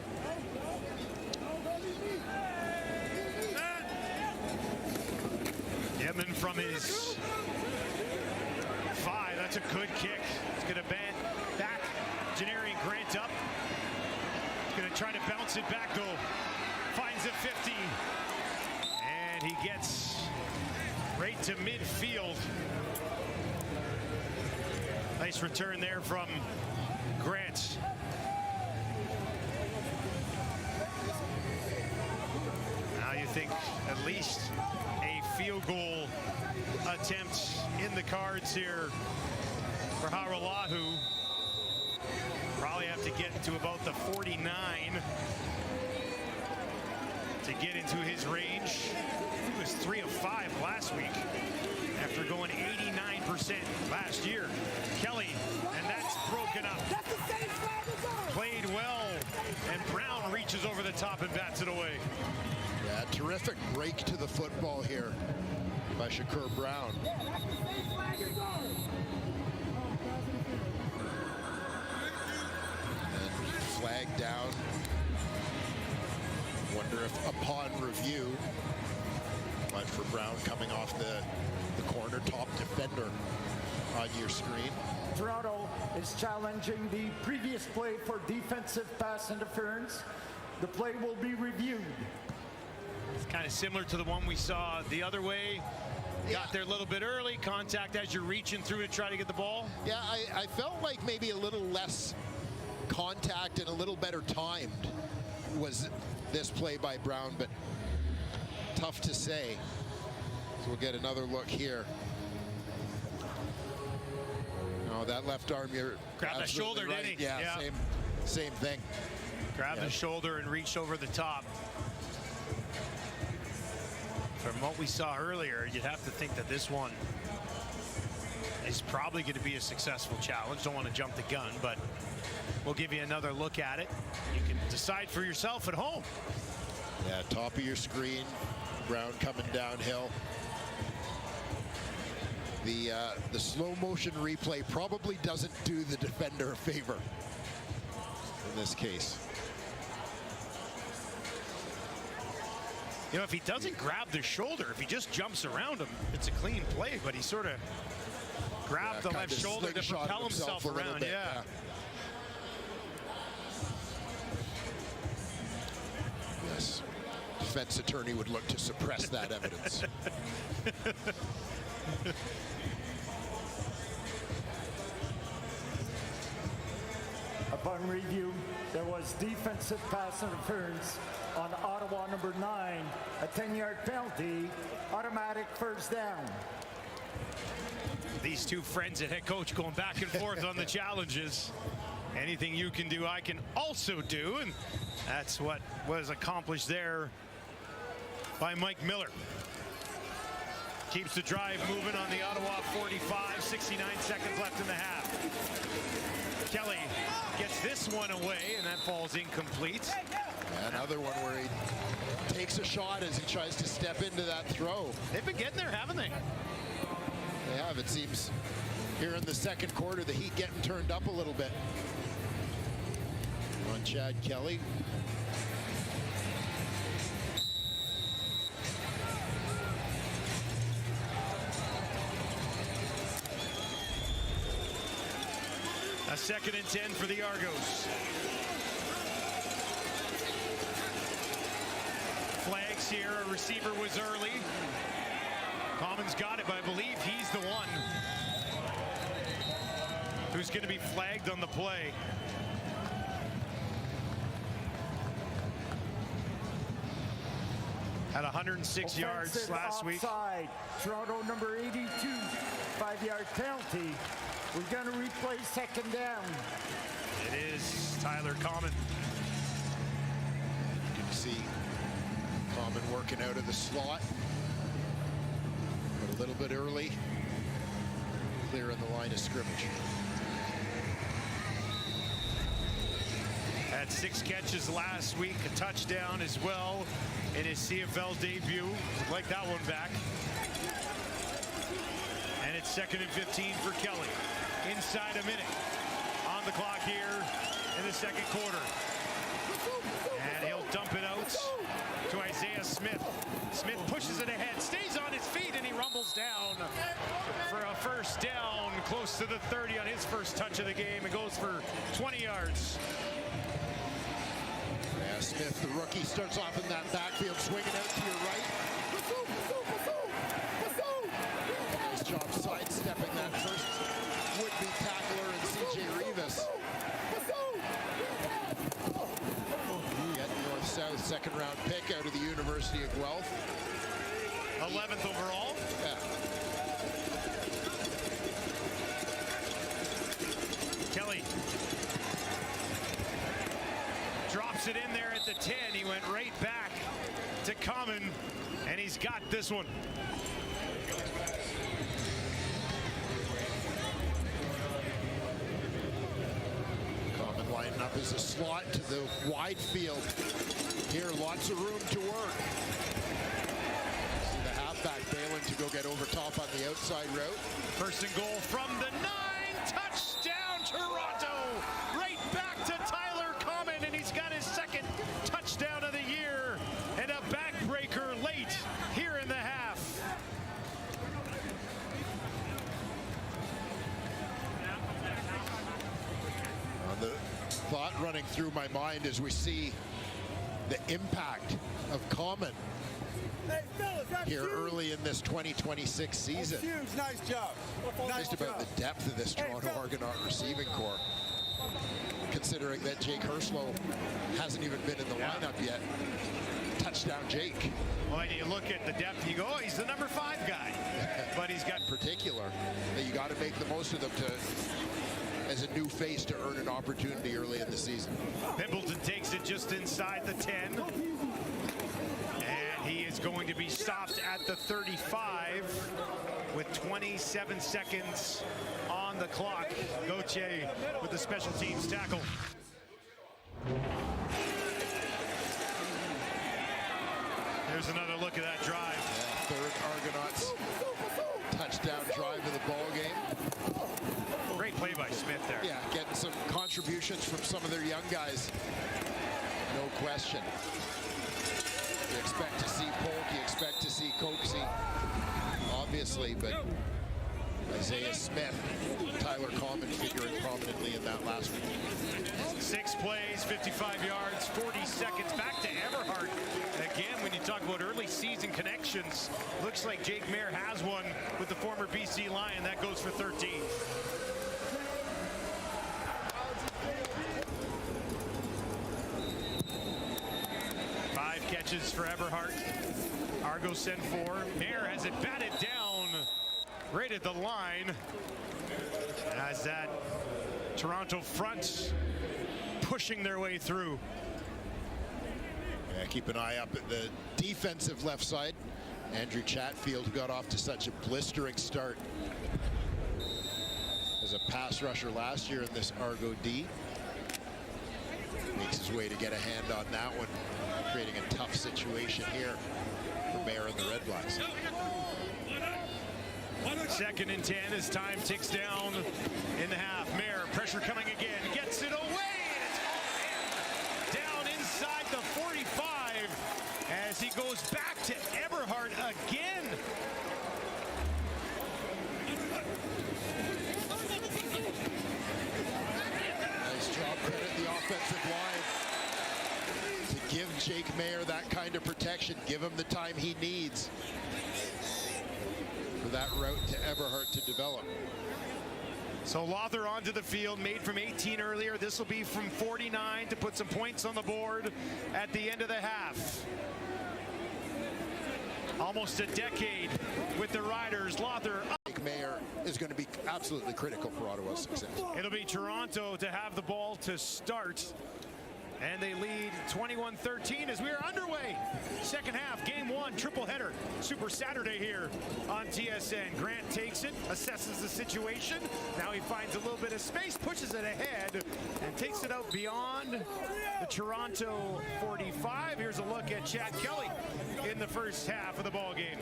Edmund from his 5. That's a good kick. It's going to bend back. Janarian Grant up. He's going to try to bounce it back though. Finds a 50. And he gets right to midfield. Nice return there from Grant. Now you think at least a field goal attempt in the cards here for Haralahu. Probably have to get to about the 49 to get into his range. He was 3 of 5 last week after going 89% last year. Kelly, and that's broken up. Played well, and Brown reaches over the top and bats it away. Yeah, terrific break to the football here by Shakur Brown. And flag down. Wonder if upon review, but for Brown coming off the corner, top defender on your screen. Toronto is challenging the previous play for defensive pass interference. The play will be reviewed. It's kind of similar to the one we saw the other way. Got there a little bit early, contact as you're reaching through to try to get the ball. Yeah, I felt like maybe a little less contact and a little better timed was this play by Brown, but tough to say. So we'll get another look here. No, that left arm, you're grabbed the shoulder, right. didn't he? Yeah, same thing. Grabbed the shoulder and reached over the top. From what we saw earlier, you'd have to think that this one is probably going to be a successful challenge. Don't want to jump the gun, but we'll give you another look at it. You can decide for yourself at home. Yeah, top of your screen. Brown coming downhill. The slow motion replay probably doesn't do the defender a favor in this case. You know, if he doesn't grab the shoulder, if he just jumps around him, it's a clean play, but he sort of grabbed the left shoulder to propel himself around. Bit, yeah. Yes. Defense attorney would look to suppress that evidence. Upon review, there was defensive pass interference on Ottawa number 9, a 10-yard penalty, automatic first down. These two friends at head coach going back and forth on the challenges. Anything you can do, I can also do, and that's what was accomplished there by Mike Miller. Keeps the drive moving on the Ottawa 45, 69 seconds left in the half. Kelly gets this one away, and that falls incomplete. Another one where he takes a shot as he tries to step into that throw. They've been getting there, haven't they? They have, it seems. Here in the second quarter, the heat getting turned up a little bit. On Chad Kelly. A 2nd and 10 for the Argos. Flags here, a receiver was early. Common's got it, but I believe he's the one who's going to be flagged on the play. Had 106 yards last week. Offside. Toronto number 82, 5-yard penalty. We're going to replay 2nd down. It is Tyler Common. You can see Common working out of the slot. But a little bit early. Clear in the line of scrimmage. Had 6 catches last week, a touchdown as well in his CFL debut. Would like that one back. And it's 2nd and 15 for Kelly. Inside a minute on the clock here in the second quarter. And he'll dump it out to Isaiah Smith. Smith pushes it ahead, stays on his feet, and he rumbles down for a first down close to the 30 on his first touch of the game. It goes for 20 yards. Yeah, Smith, the rookie, starts off in that backfield, swinging out to your right. Nice job sidestepping that first would-be tackler in C.J. Rivas. Getting north-south, second-round pick out of the University of Guelph. 11th overall. Yeah. Kelly drops it in there at the 10. He went right back to Common, and he's got this one. Common lining up as a slot to the wide field. Here, lots of room to work. See the halfback bailing to go get over top on the outside route. First and goal from the 9. Touchdown, Toronto! Right back to Tyler Common, and he's got his 2nd touchdown of the year, and a backbreaker late here in the half. The thought running through my mind as we see the impact of Common here early in this 2026 season. Huge, nice job. Just about the depth of this Toronto Argonaut receiving corps. Considering that Jake Herslow hasn't even been in the lineup yet. Touchdown, Jake. Well, and you look at the depth, you go, oh, he's the number 5 guy. But he's got particular that you got to make the most of them as a new face to earn an opportunity early in the season. Pimpleton takes it just inside the 10. And he is going to be stopped at the 35 with 27 seconds on the clock. Gauthier with the special teams tackle. There's another look at that drive. Yeah, 3rd Argonauts touchdown drive of the ball game. Great play by Smith there. Yeah, getting some contributions from some of their young guys. No question. You expect to see Polk, you expect to see Coxey, obviously, but Isaiah Smith, Tyler Common figuring prominently in that last week. 6 plays, 55 yards, 40 seconds. Back to Everhart. Again, when you talk about early season connections, looks like Jake Mayer has one with the former BC Lion. That goes for 13. pitches for Eberhardt. Argo sent 4. Mayer has it batted down right at the line. As that Toronto front pushing their way through. Yeah, keep an eye up at the defensive left side. Andrew Chatfield, who got off to such a blistering start as a pass rusher last year in this Argo D. Makes his way to get a hand on that one, creating a tough situation here for Mayer and the RedBlacks. 2nd and 10 as time ticks down in the half. Mayer, pressure coming again, gets it away, and it's all in. Down inside the 45 as he goes back to Eberhardt again. Nice job, credit the offensive line to give Jake Mayer that kind of protection, give him the time he needs for that route to Eberhardt to develop. So Lothar onto the field, made from 18 earlier. This will be from 49 to put some points on the board at the end of the half. Almost a decade with the Riders. Lothar up. Jake Mayer is going to be absolutely critical for Ottawa's success. It'll be Toronto to have the ball to start. And they lead 21-13 as we are underway. Second half, game 1, triple header. Super Saturday here on TSN. Grant takes it, assesses the situation. Now he finds a little bit of space, pushes it ahead, and takes it out beyond the Toronto 45. Here's a look at Chad Kelly in the first half of the ball game.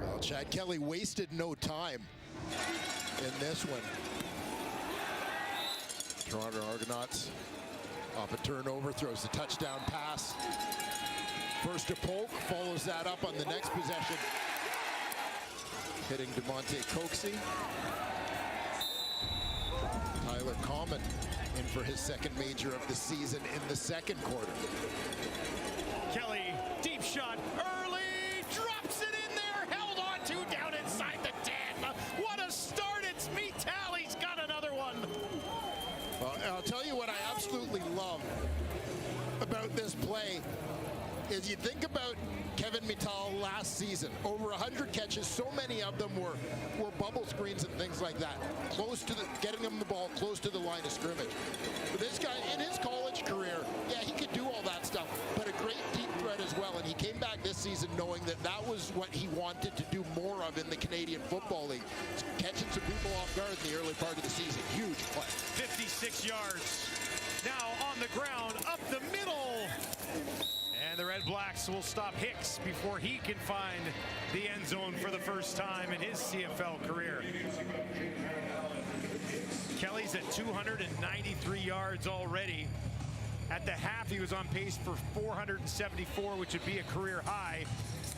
Well, Chad Kelly wasted no time in this one. Toronto Argonauts off a turnover, throws the touchdown pass. First to Polk, follows that up on the next possession, hitting DeMonte Coxey. Tyler Common in for his second major of the season in the second quarter. Kelly, deep shot, early, drops it in there, held on to down inside the 10. What a start, it's Mittal, he's got another one. Well, I'll tell you what I absolutely love about this play is you think about Kevin Mittal last season. Over 100 catches, so many of them were bubble screens and things like that. Close to getting him the ball close to the line of scrimmage. But this guy, in his college career, yeah, he could do all that stuff, but a great deep threat as well. And he came back this season knowing that that was what he wanted to do more of in the Canadian Football League. Catching some people off guard in the early part of the season. Huge play. 56 yards. Now on the ground, up the middle. And the RedBlacks will stop Hicks before he can find the end zone for the first time in his CFL career. Kelly's at 293 yards already. At the half, he was on pace for 474, which would be a career high.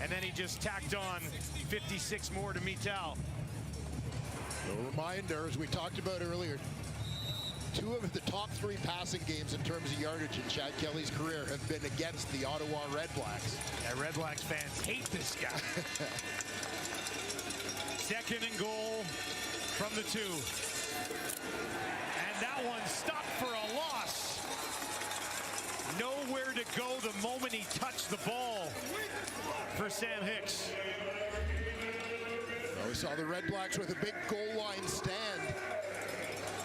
And then he just tacked on 56 more to Mittal. A reminder, as we talked about earlier, 2 of the top 3 passing games in terms of yardage in Chad Kelly's career have been against the Ottawa RedBlacks. Yeah, RedBlacks fans hate this guy. 2nd and goal from the 2. And that one stopped for a loss. Nowhere to go the moment he touched the ball for Sam Hicks. Well, we saw the RedBlacks with a big goal line stand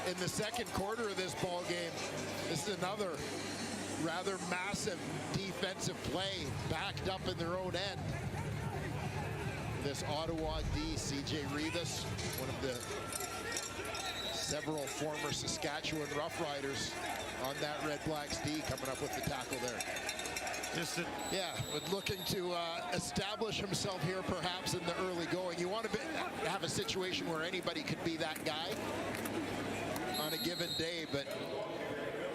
in the second quarter of this ball game. This is another rather massive defensive play backed up in their own end. This Ottawa D, CJ Rivas, one of the several former Saskatchewan Roughriders on that RedBlacks D, coming up with the tackle there. Yeah, but looking to establish himself here perhaps in the early going. You want to have a situation where anybody could be that guy on a given day, but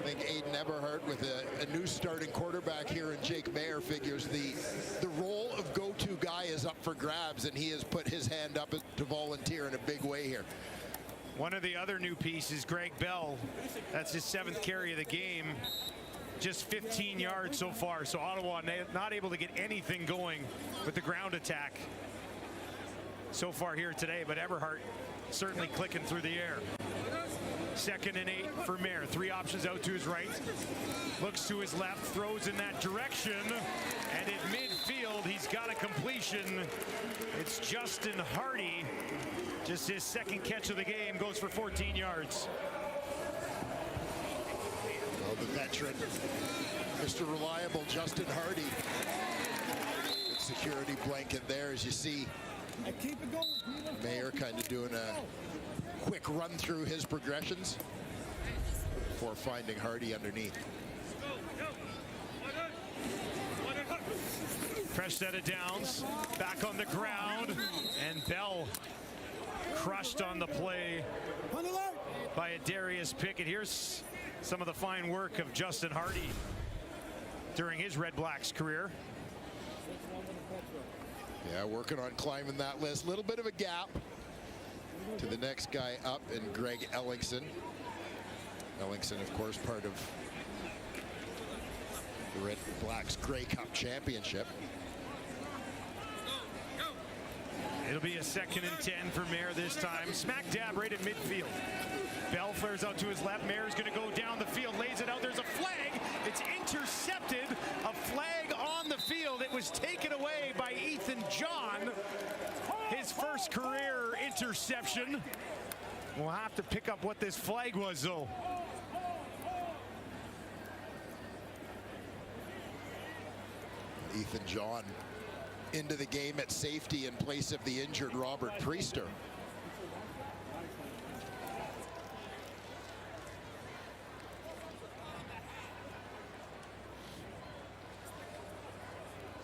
I think Aiden Eberhardt, with a new starting quarterback here in Jake Mayer, figures the role of go-to guy is up for grabs, and he has put his hand up to volunteer in a big way here. One of the other new pieces, Greg Bell. That's his 7th carry of the game. Just 15 yards so far, so Ottawa not able to get anything going with the ground attack so far here today, but Eberhardt certainly clicking through the air. 2nd and 8 for Mayer. 3 options out to his right. Looks to his left, throws in that direction. And at midfield, he's got a completion. It's Justin Hardy. Just his 2nd catch of the game, goes for 14 yards. Well, the veteran, Mr. Reliable, Justin Hardy. Good security blanket there, as you see. Mayer kind of doing a quick run through his progressions before finding Hardy underneath. Fresh set of downs, back on the ground, and Bell crushed on the play by a Darius Pickett. Here's some of the fine work of Justin Hardy during his RedBlacks career. Yeah, working on climbing that list. A little bit of a gap to the next guy up in Greg Ellingson. Ellingson, of course, part of the RedBlacks Grey Cup Championship. It'll be a 2nd and 10 for Mayer this time. Smack dab right at midfield. Bell flares out to his left. Mayer's going to go down the field, lays it out. There's a flag. It's intercepted. A flag on the field. It was taken away by Ethan John. His first career interception. We'll have to pick up what this flag was, though. Ethan John into the game at safety in place of the injured Robert Priester.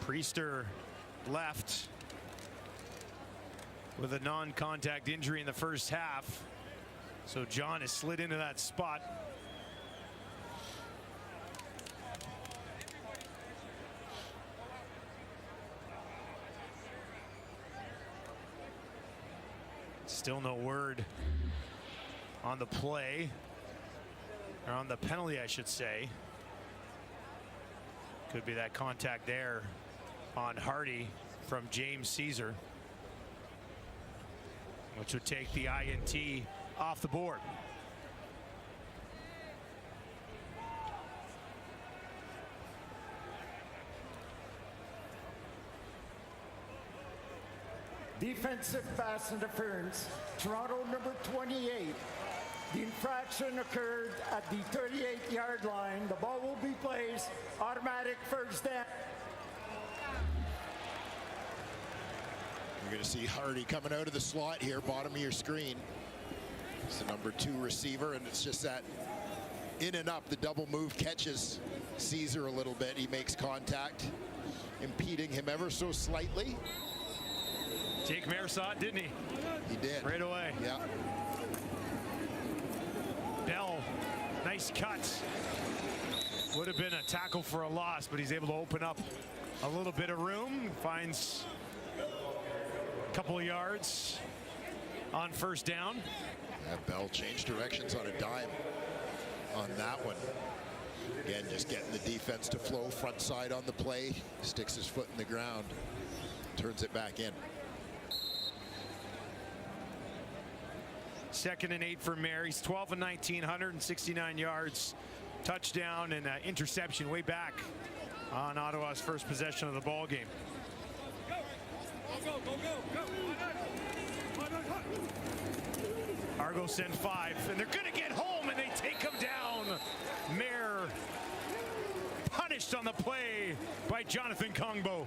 Priester left with a non-contact injury in the first half. So John has slid into that spot. Still no word on the play, or on the penalty, I should say. Could be that contact there on Hardy from James Caesar, which would take the INT off the board. Defensive pass interference, Toronto number 28. The infraction occurred at the 38-yard line. The ball will be placed, automatic first down. You're going to see Hardy coming out of the slot here, bottom of your screen. It's the number 2 receiver, and it's just that in and up, the double move catches Caesar a little bit. He makes contact, impeding him ever so slightly. Jake Mayer saw it, didn't he? He did. Right away. Yeah. Bell, nice cut. Would have been a tackle for a loss, but he's able to open up a little bit of room. Finds a couple of yards on first down. Yeah, Bell changed directions on a dime on that one. Again, just getting the defense to flow front side on the play. Sticks his foot in the ground. Turns it back in. 2nd and 8 for Mayer. He's 12 and 19, 169 yards, touchdown and interception way back on Ottawa's first possession of the ball game. Argo send 5, and they're going to get home, and they take him down. Mayer punished on the play by Jonathan Kongbo.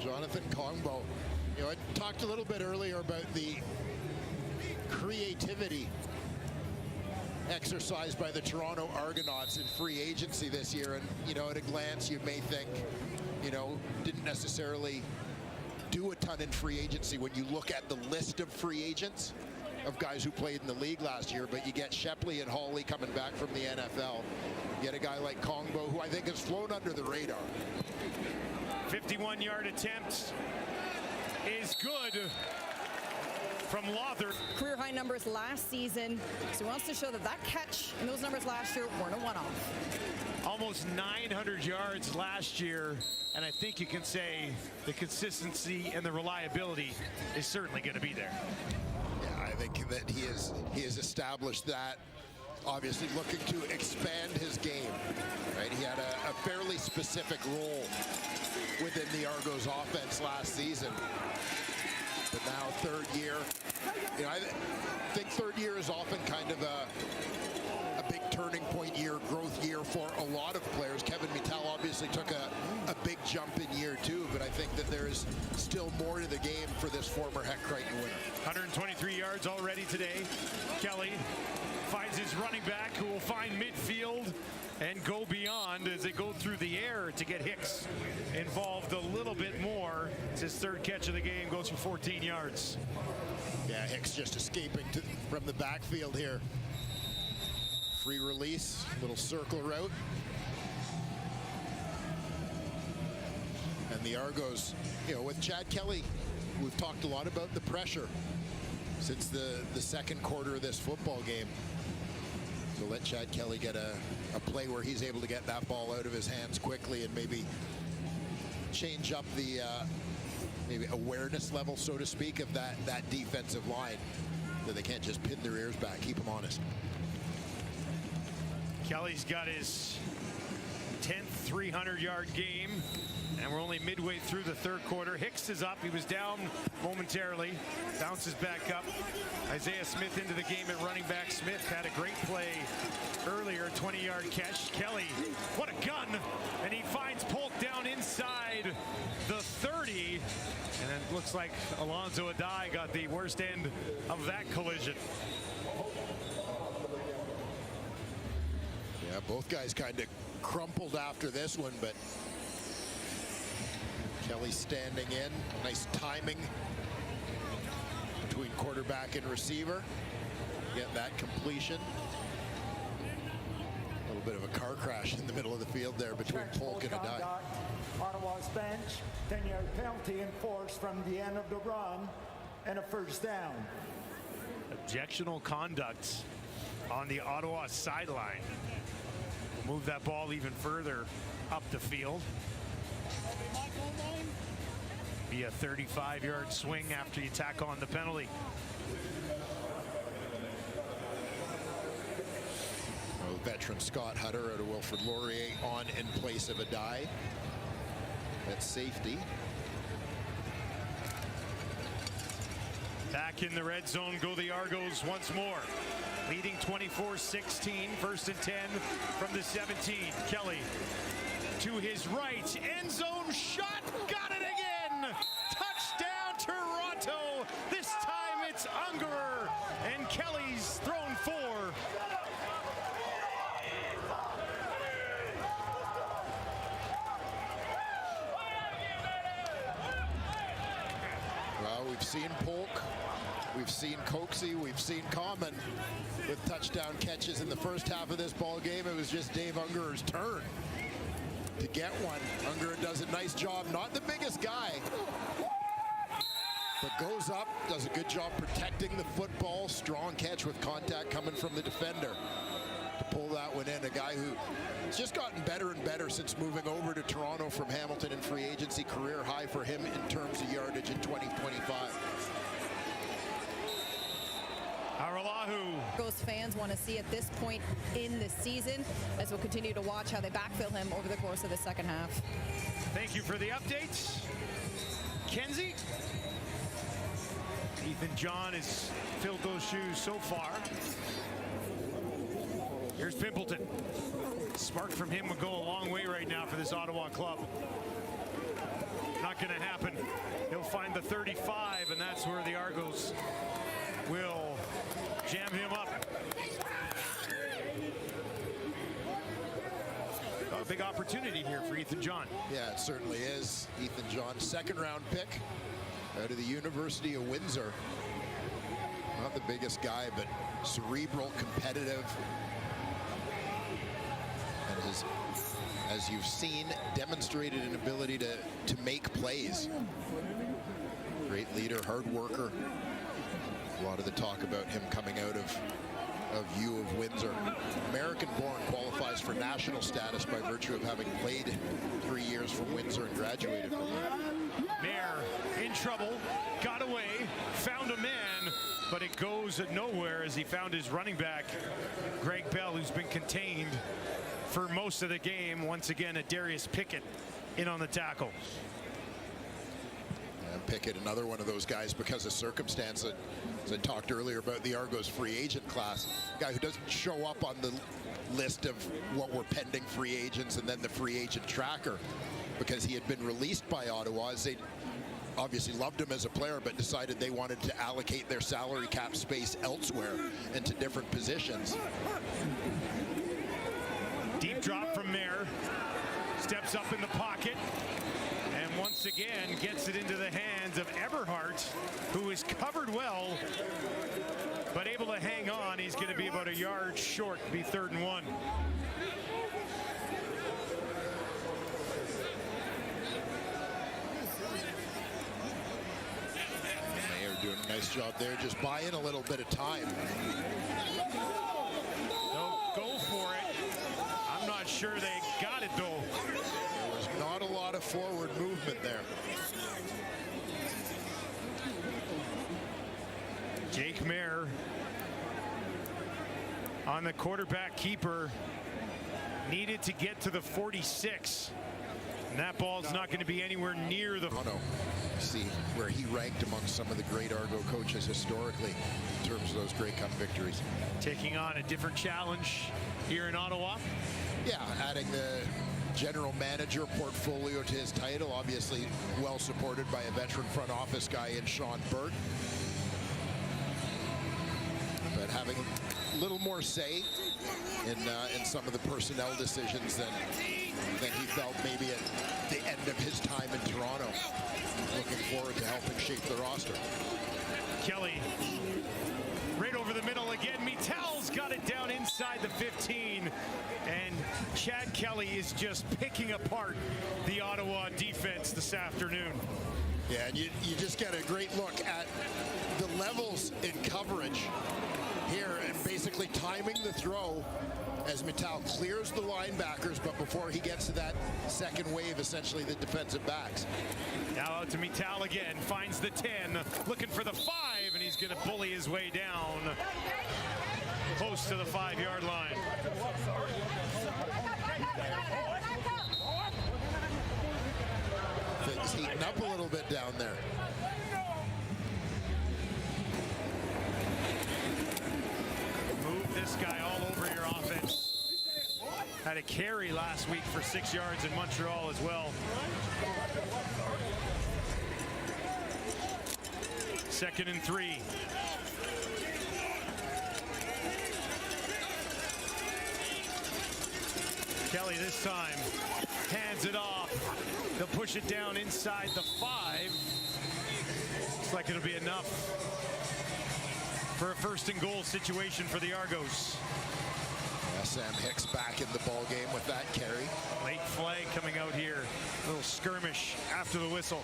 Jonathan Kongbo. You know, I talked a little bit earlier about the creativity exercised by the Toronto Argonauts in free agency this year. And, you know, at a glance, you may think, you know, didn't necessarily do a ton in free agency when you look at the list of free agents of guys who played in the league last year. But you get Shepley and Hawley coming back from the NFL. You get a guy like Kongbo, who I think has flown under the radar. 51-yard attempt is good. from Lawther. Career high numbers last season, so he wants to show that that catch and those numbers last year weren't a one-off. Almost 900 yards last year, and I think you can say the consistency and the reliability is certainly going to be there. Yeah, I think that he has established that. Obviously looking to expand his game, right? He had a fairly specific role within the Argos offense last season. But now third year, you know, I think third year is often kind of a big turning point year, growth year for a lot of players. Kevin Mittal obviously took a big jump in year 2, but I think that there is still more to the game for this former Heck Crichton winner. 123 yards already today. Kelly finds his running back, who will find midfield and go beyond as they go through the air to get Hicks involved a little bit more. It's his third catch of the game, goes for 14 yards. Yeah, Hicks just escaping from the backfield here. Free release, little circle route. And the Argos, you know, with Chad Kelly, we've talked a lot about the pressure since the second quarter of this football game. So let Chad Kelly get a play where he's able to get that ball out of his hands quickly and maybe change up the maybe awareness level, so to speak, of that defensive line, that they can't just pin their ears back, keep them honest. Kelly's got his 10th 300-yard game, and we're only midway through the third quarter. Hicks is up. He was down momentarily, bounces back up. Isaiah Smith into the game at running back. Smith had a great play earlier, 20-yard catch. Kelly, what a gun! And he finds Polk down inside the 30, and it looks like Alonzo Adai got the worst end of that collision. Yeah, both guys kind of crumpled after this one, but Kelly standing in. Nice timing between quarterback and receiver. Get that completion. A little bit of a car crash in the middle of the field there between Polk and Adai. Ottawa's bench, 10-yard penalty enforced from the end of the run, and a first down. Objectionable conduct on the Ottawa sideline. We'll move that ball even further up the field. Be a 35-yard swing after you tack on the penalty. Well, veteran Scott Hutter out of Wilfrid Laurier on in place of Adai at safety. Back in the red zone go the Argos once more. Leading 24-16, 1st and 10 from the 17. Kelly to his right, end zone shot, got it again! Touchdown Toronto! This time it's Ungerer, and Kelly's thrown 4. Well, we've seen Polk, we've seen Coxey, we've seen Common with touchdown catches in the first half of this ball game. It was just Dave Ungerer's turn to get one. Ungerer does a nice job, not the biggest guy, but goes up, does a good job protecting the football. Strong catch with contact coming from the defender to pull that one in. A guy who's just gotten better and better since moving over to Toronto from Hamilton in free agency. Career high for him in terms of yardage in 2025. Argos fans want to see at this point in the season, as we'll continue to watch how they backfill him over the course of the second half. Thank you for the updates, Kenzie. Ethan John has filled those shoes so far. Here's Pimpleton. Spark from him would go a long way right now for this Ottawa club. Not going to happen. He'll find the 35, and that's where the Argos will jam him up. A big opportunity here for Ethan John. Yeah, it certainly is. Ethan John, second-round pick out of the University of Windsor. Not the biggest guy, but cerebral, competitive, and has, as you've seen, demonstrated an ability to make plays. Great leader, hard worker. A lot of the talk about him coming out of U of Windsor. American-born, qualifies for national status by virtue of having played 3 years from Windsor and graduated from there. Mayer in trouble, got away, found a man, but it goes nowhere as he found his running back, Greg Bell, who's been contained for most of the game. Once again, Darius Pickett in on the tackle. And Pickett, another one of those guys, because of circumstance, that, as I talked earlier about the Argos free agent class, a guy who doesn't show up on the list of what were pending free agents and then the free agent tracker, because he had been released by Ottawa, as they obviously loved him as a player, but decided they wanted to allocate their salary cap space elsewhere into different positions. Deep drop from Mayer, steps up in the pocket, and once again gets it into the hands of Eberhardt, who is covered well, but able to hang on. He's going to be about a yard short, be 3rd and 1. Mayer doing a nice job there, just buying a little bit of time. They'll go for it. I'm not sure they got it, though. There was not a lot of forward movement there. Jake Mayer on the quarterback keeper, needed to get to the 46. And that ball's not going to be anywhere near the... See where he ranked among some of the great Argo coaches historically in terms of those Grey Cup victories. Taking on a different challenge here in Ottawa. Yeah, adding the general manager portfolio to his title, obviously well supported by a veteran front office guy in Sean Burt. But having a little more say in some of the personnel decisions than he felt maybe at the end of his time in Toronto. Looking forward to helping shape the roster. Kelly right over the middle again. Mittel's got it down inside the 15, and Chad Kelly is just picking apart the Ottawa defense this afternoon. Yeah, and you just get a great look at the levels in coverage here and basically timing the throw as Mittel clears the linebackers, but before he gets to that second wave, essentially the defensive backs. Now out to Mittel again, finds the 10, looking for the 5, and he's going to bully his way down close to the 5-yard line. Things heating up a little bit down there. Move this guy all over your offense. Had a carry last week for 6 yards in Montreal as well. 2nd and 3. Kelly this time hands it off. They'll push it down inside the 5. Looks like it'll be enough for a 1st and goal situation for the Argos. Yeah, Sam Hicks back in the ball game with that carry. Late flag coming out here. A little skirmish after the whistle.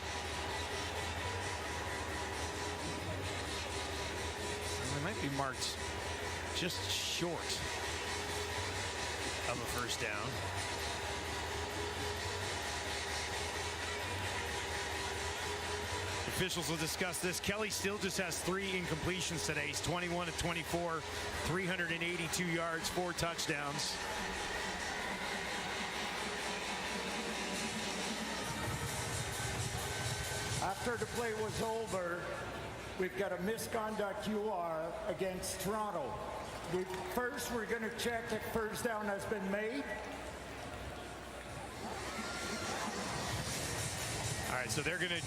It might be marked just short of a 1st down. Officials will discuss this. Kelly still just has 3 incompletions today. He's 21 of 24, 382 yards, 4 touchdowns. After the play was over, we've got a misconduct UR against Toronto. First, we're going to check if 1st down has been made. All right, so they're going to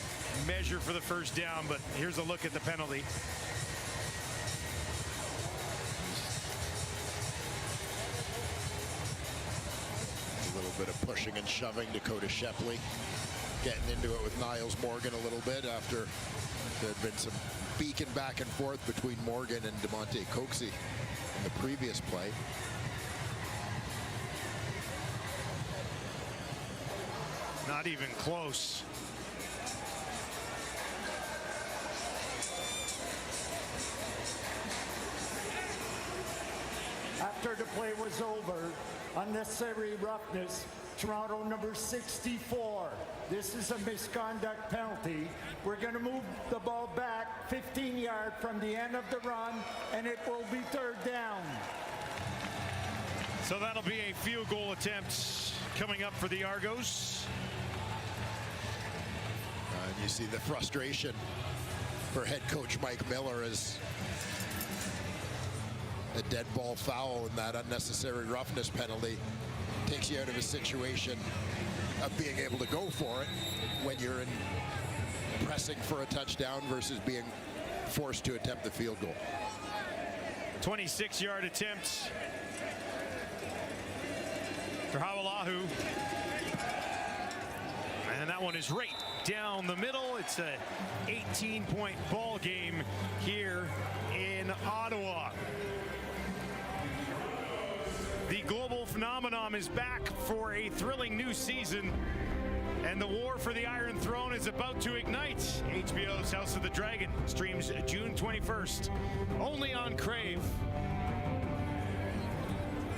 measure for the 1st down, but here's a look at the penalty. A little bit of pushing and shoving. Dakota Shepley getting into it with Niles Morgan a little bit after there had been some beaking back and forth between Morgan and DeMonte Coxey in the previous play. Not even close. before the play was over. Unnecessary roughness. Toronto number 64. This is a misconduct penalty. We're going to move the ball back 15 yards from the end of the run, and it will be third down. So that'll be a field goal attempt coming up for the Argos. And you see the frustration for head coach Mike Miller as a dead ball foul and that unnecessary roughness penalty takes you out of a situation of being able to go for it when you're in pressing for a touchdown versus being forced to attempt the field goal. 26-yard attempt for Hau'olahu. And that one is right down the middle. It's a 18-point ball game here in Ottawa. The global phenomenon is back for a thrilling new season, and the war for the Iron Throne is about to ignite. HBO's House of the Dragon streams June 21st, only on Crave.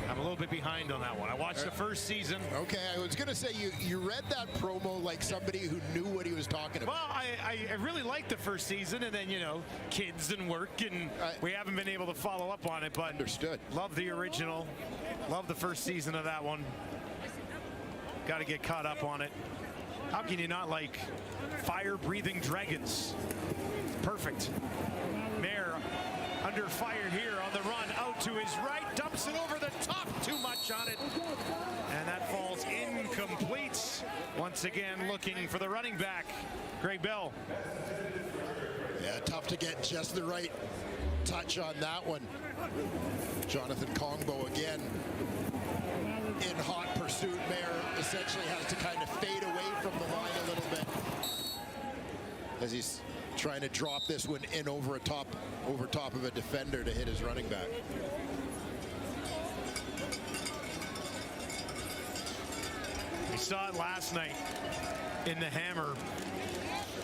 I'm a little bit behind on that one. I watched the first season. Okay, I was going to say, you read that promo like somebody who knew what he was talking about. Well, I really liked the first season, and then, you know, kids and work, and we haven't been able to follow up on it, but understood. Love the original. Love the first season of that one. Got to get caught up on it. How can you not like fire-breathing dragons? Perfect. Mayer under fire here on the run, out to his right, dumps it over the top, too much on it, and that falls incomplete. Once again, looking for the running back, Greg Bell. Yeah, tough to get just the right touch on that one. Jonathan Kongbo again in hot pursuit. Mayer essentially has to kind of fade away from the line a little bit as he's trying to drop this one in over top of a defender to hit his running back. We saw it last night in the Hammer.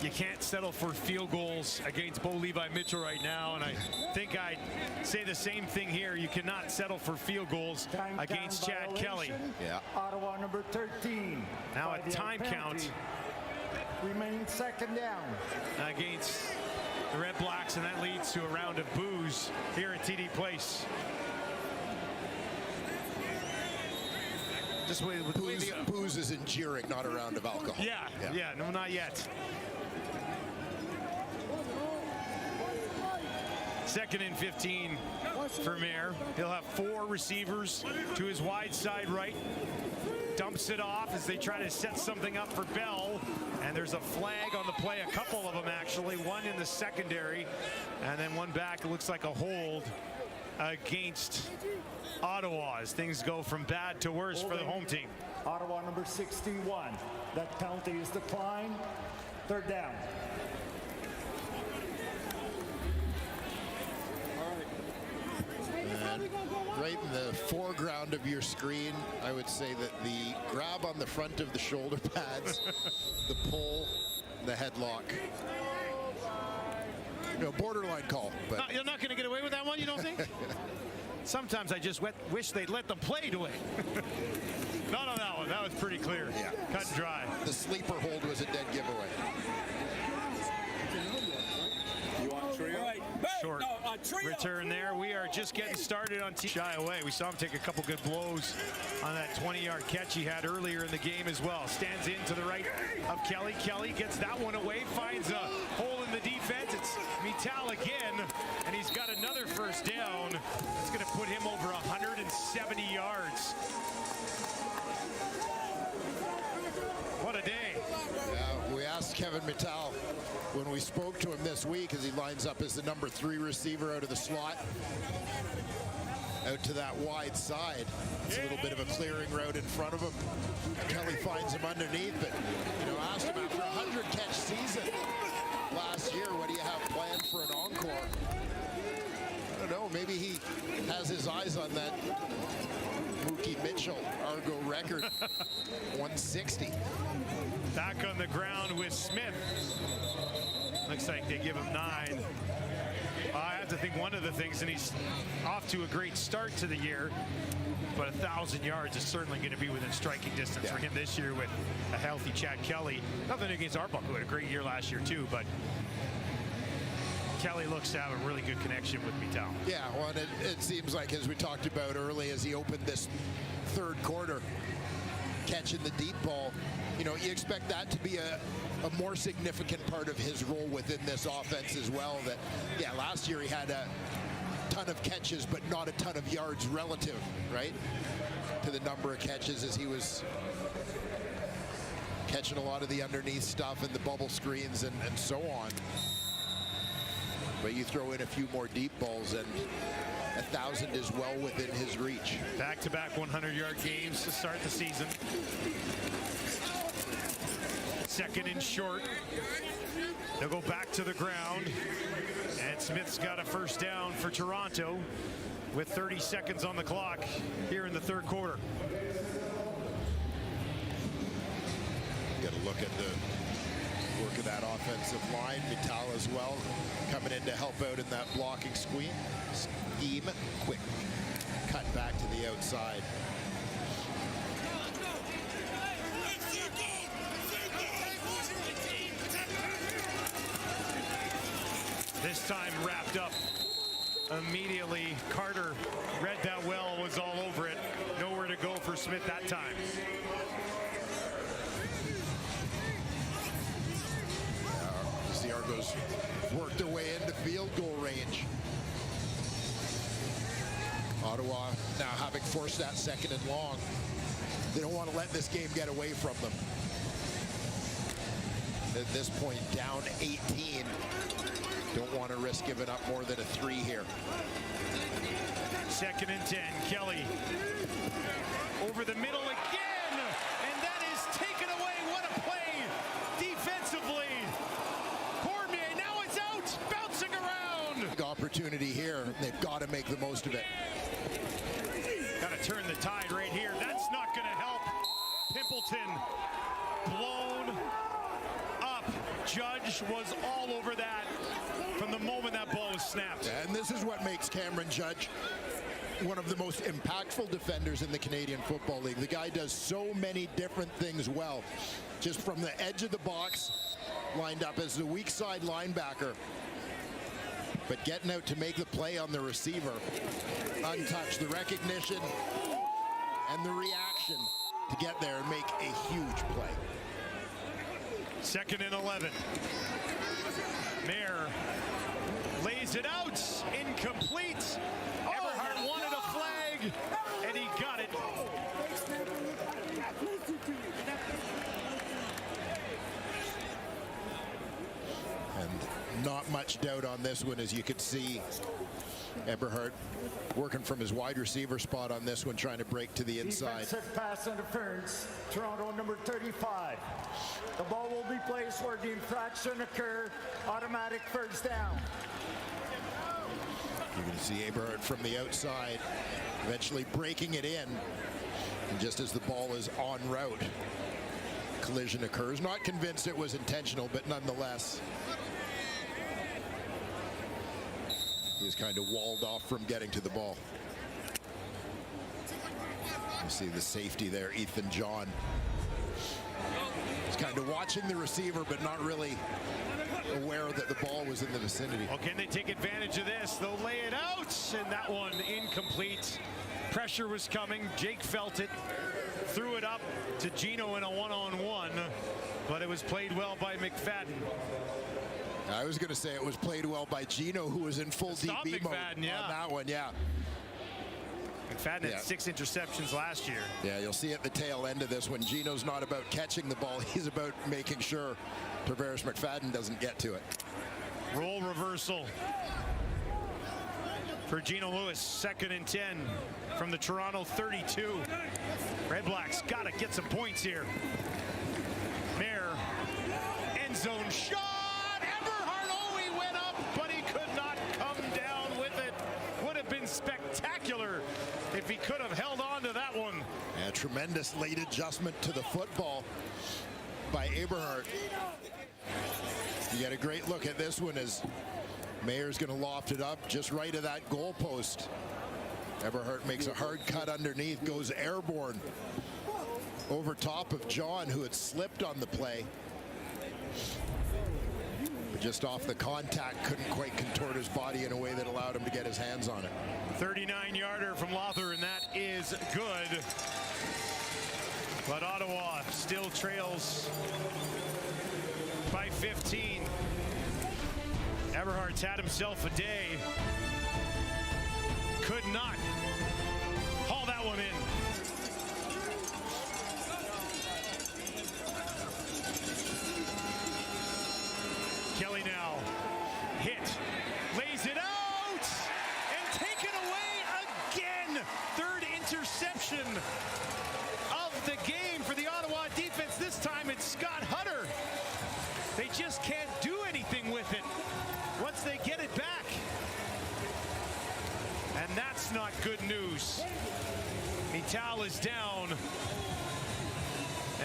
You can't settle for field goals against Bo Levi Mitchell right now, and I think I'd say the same thing here. You cannot settle for field goals against Chad Kelly. Yeah. Ottawa number 13. Now a time count. Remains second down. Against the RedBlacks, and that leads to a round of boos here at TD Place. Just with Booze is enduring, not a round of alcohol. Yeah, no, not yet. Second and 15 for Mayer. He'll have 4 receivers to his wide side right. Dumps it off as they try to set something up for Bell. And there's a flag on the play, a couple of them actually. One in the secondary, and then one back. It looks like a hold against Ottawa as things go from bad to worse for the home team. Ottawa number 61. That penalty is declined. Third down. And right in the foreground of your screen, I would say that the grab on the front of the shoulder pads, the pull, the headlock. No, borderline call. But No, you're not going to get away with that one, you don't think? Sometimes I just wish they'd let them play to it. Not on that one. That was pretty clear. Yeah. Cut and dry. the sleeper hold was a dead giveaway. You want a trio? All right. Short return there. We are just getting started on shy away. We saw him take a couple good blows on that 20-yard catch he had earlier in the game as well. Stands in to the right of Kelly. Kelly gets that one away, finds a hole in the defense. It's Mittal again, and he's got another first down. It's going to put him over 170 yards. What a day. Yeah, we asked Kevin Mittal when we spoke to him this week as he lines up as the number 3 receiver out of the slot. Out to that wide side. It's a little bit of a clearing route in front of him. Kelly finds him underneath, but asked him after a 100-catch season last year, what do you have planned for an encore? I don't know, maybe he has his eyes on that Mookie Mitchell Argo record, 160. Back on the ground with Smith. Looks like they give him 9. have to think one of the things, and he's off to a great start to the year, but 1,000 yards is certainly going to be within striking distance for him this year with a healthy Chad Kelly. Nothing against Arbuckle, who had a great year last year too, but Kelly looks to have a really good connection with Mittal. Yeah, well, and it seems like, as we talked about early, as he opened this third quarter, catching the deep ball, you know, you expect that to be a more significant part of his role within this offense as well. That, yeah, last year he had a ton of catches, but not a ton of yards relative, right, to the number of catches, as he was catching a lot of the underneath stuff and the bubble screens and so on. But you throw in a few more deep balls and 1,000 is well within his reach. Back-to-back 100-yard games to start the season. Second and short. They'll go back to the ground. And Smith's got a first down for Toronto with 30 seconds on the clock here in the third quarter. Got to look at the work of that offensive line. Mittal as well, coming in to help out in that blocking scheme. Quick cut back to the outside. This time wrapped up immediately. Carter read that well, was all over it. Nowhere to go for Smith that time. The Argos worked their way into field goal range. Ottawa now having forced that second and long. They don't want to let this game get away from them. At this point, down 18. Don't want to risk giving up more than a 3 here. Second and 10. Kelly over the middle again, and that is taken away. What a play defensively. Cormier, now it's out, bouncing around. Big opportunity here. They've got to make the most of it. Got to turn the tide right here. That's not going to help. Pimpleton blown up. Judge was all over that from the moment that ball was snapped. And this is what makes Cameron Judge one of the most impactful defenders in the Canadian Football League. The guy does so many different things well. Just from the edge of the box, lined up as the weak side linebacker, but getting out to make the play on the receiver. Untouched. The recognition and the reaction to get there and make a huge play. Second and 11. Mayer lays it out. Incomplete. Eberhardt wanted a flag, and he got it. And not much doubt on this one, as you could see. Eberhardt working from his wide receiver spot on this one, trying to break to the inside. Defensive pass interference, Toronto number 35. The ball will be placed where the infraction occur. Automatic first down. You're going to see Eberhardt from the outside, eventually breaking it in. And just as the ball is en route, collision occurs. Not convinced it was intentional, but nonetheless, he was kind of walled off from getting to the ball. You see the safety there, Ethan John. He's kind of watching the receiver, but not really aware that the ball was in the vicinity. Well, can they take advantage of this? They'll lay it out, and that one incomplete. Pressure was coming. Jake felt it, threw it up to Gino in a one-on-one, but it was played well by McFadden. I was going to say it was played well by Gino, who was in full DB mode on that one. Yeah. McFadden had 6 interceptions last year. Yeah, you'll see at the tail end of this when Gino's not about catching the ball, he's about making sure Tavares McFadden doesn't get to it. Roll reversal for Gino Lewis. Second and 10 from the Toronto 32. RedBlacks got to get some points here. Mayer, end zone shot. Eberhardt, oh, he went up, but he could not come down with it. Would have been spectacular if he could have held on to that one. A tremendous late adjustment to the football by Eberhardt. You get a great look at this one as Mayer's going to loft it up just right of that goal post. Eberhardt makes a hard cut underneath, goes airborne over top of John, who had slipped on the play. But just off the contact, couldn't quite contort his body in a way that allowed him to get his hands on it. 39-yarder from Lother, and that is good. But Ottawa still trails by 15. Eberhardt's had himself a day. Could not haul that one in. Kelly now hit, lays it out, and taken away again. Third interception of the game for the Ottawa defense. This time it's Scott Hutter. They just can't do anything with it once they get it back. And that's not good news. Mital is down.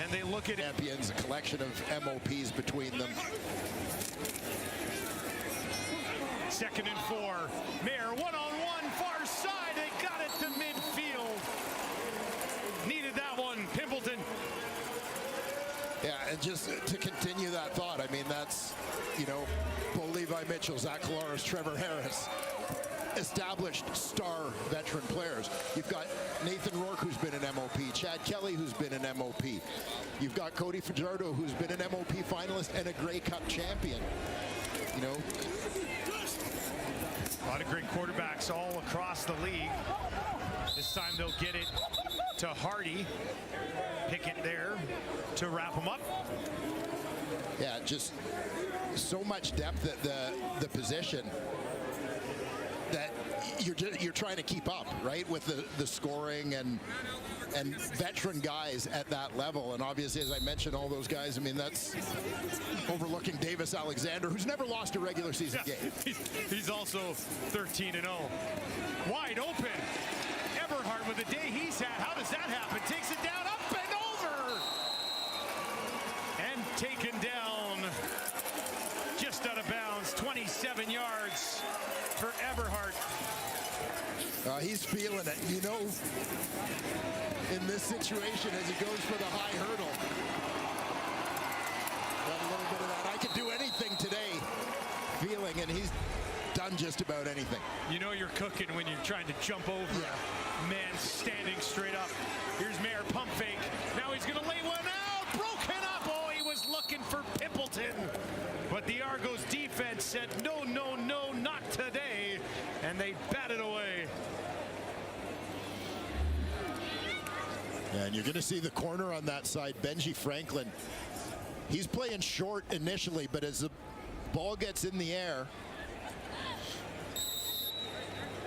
And they look at champions, a collection of MOPs between them. 2nd and 4. Mayer one-on-one, far side. They got it to midfield. Needed that one, Pimpleton. Yeah, and just to continue that thought, I mean, that's, you know, Bo Levi Mitchell, Zach Collaros, Trevor Harris, established star veteran players. You've got Nathan Rourke, who's been an MOP, Chad Kelly, who's been an MOP. You've got Cody Fajardo, who's been an MOP finalist and a Grey Cup champion. You know, a lot of great quarterbacks all across the league. This time they'll get it to Hardy. Pickett there to wrap him up. Yeah, just so much depth at the position that you're trying to keep up, right, with the scoring and veteran guys at that level. And obviously, as I mentioned, all those guys, I mean, that's overlooking Davis Alexander, who's never lost a regular season game. He's also 13-0. Wide open. Eberhardt with the day he's had. How does that happen? Takes it down, up and over. And taken down just out of bounds. 27 yards for Eberhardt. He's feeling it, you know, in this situation as he goes for the high hurdle. Got a little bit of that I could do anything today feeling, and he's done just about anything. You know you're cooking when you're trying to jump over a man standing straight up. Here's Mayer, pump fake. Now he's going to lay one out. Broken up. Oh, he was looking for Pimpleton. But the Argos defense said, no, no, no, not today. And they batted away. And you're going to see the corner on that side, Benji Franklin. He's playing short initially, but as the ball gets in the air,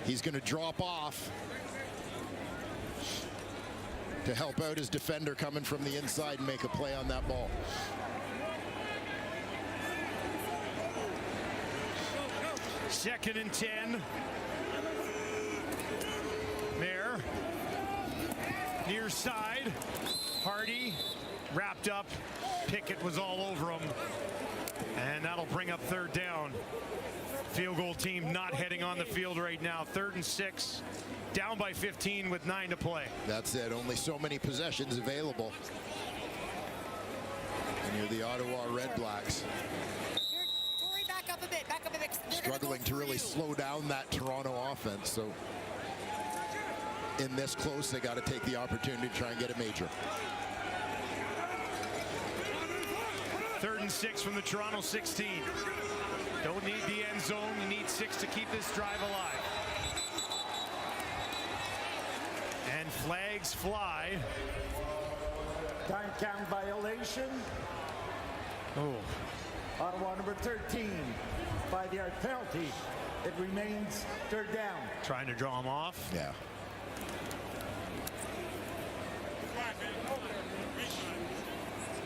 he's going to drop off to help out his defender coming from the inside and make a play on that ball. Second and 10. Mayer. Near side. Hardy wrapped up. Pickett was all over him. And that'll bring up third down. Field goal team not heading on the field right now. 3rd and 6. Down by 15 with 9 to play. That's it. Only so many possessions available. And you're the Ottawa RedBlacks. Back up a bit. Back up a bit. Struggling to really slow down that Toronto offense. So in this close, they got to take the opportunity to try and get a major. 3rd and 6 from the Toronto 16. Don't need the end zone. You need 6 to keep this drive alive. And flags fly. Time count violation. Oh. Ottawa number 13. 5-yard penalty. It remains 3rd down. Trying to draw him off. Yeah.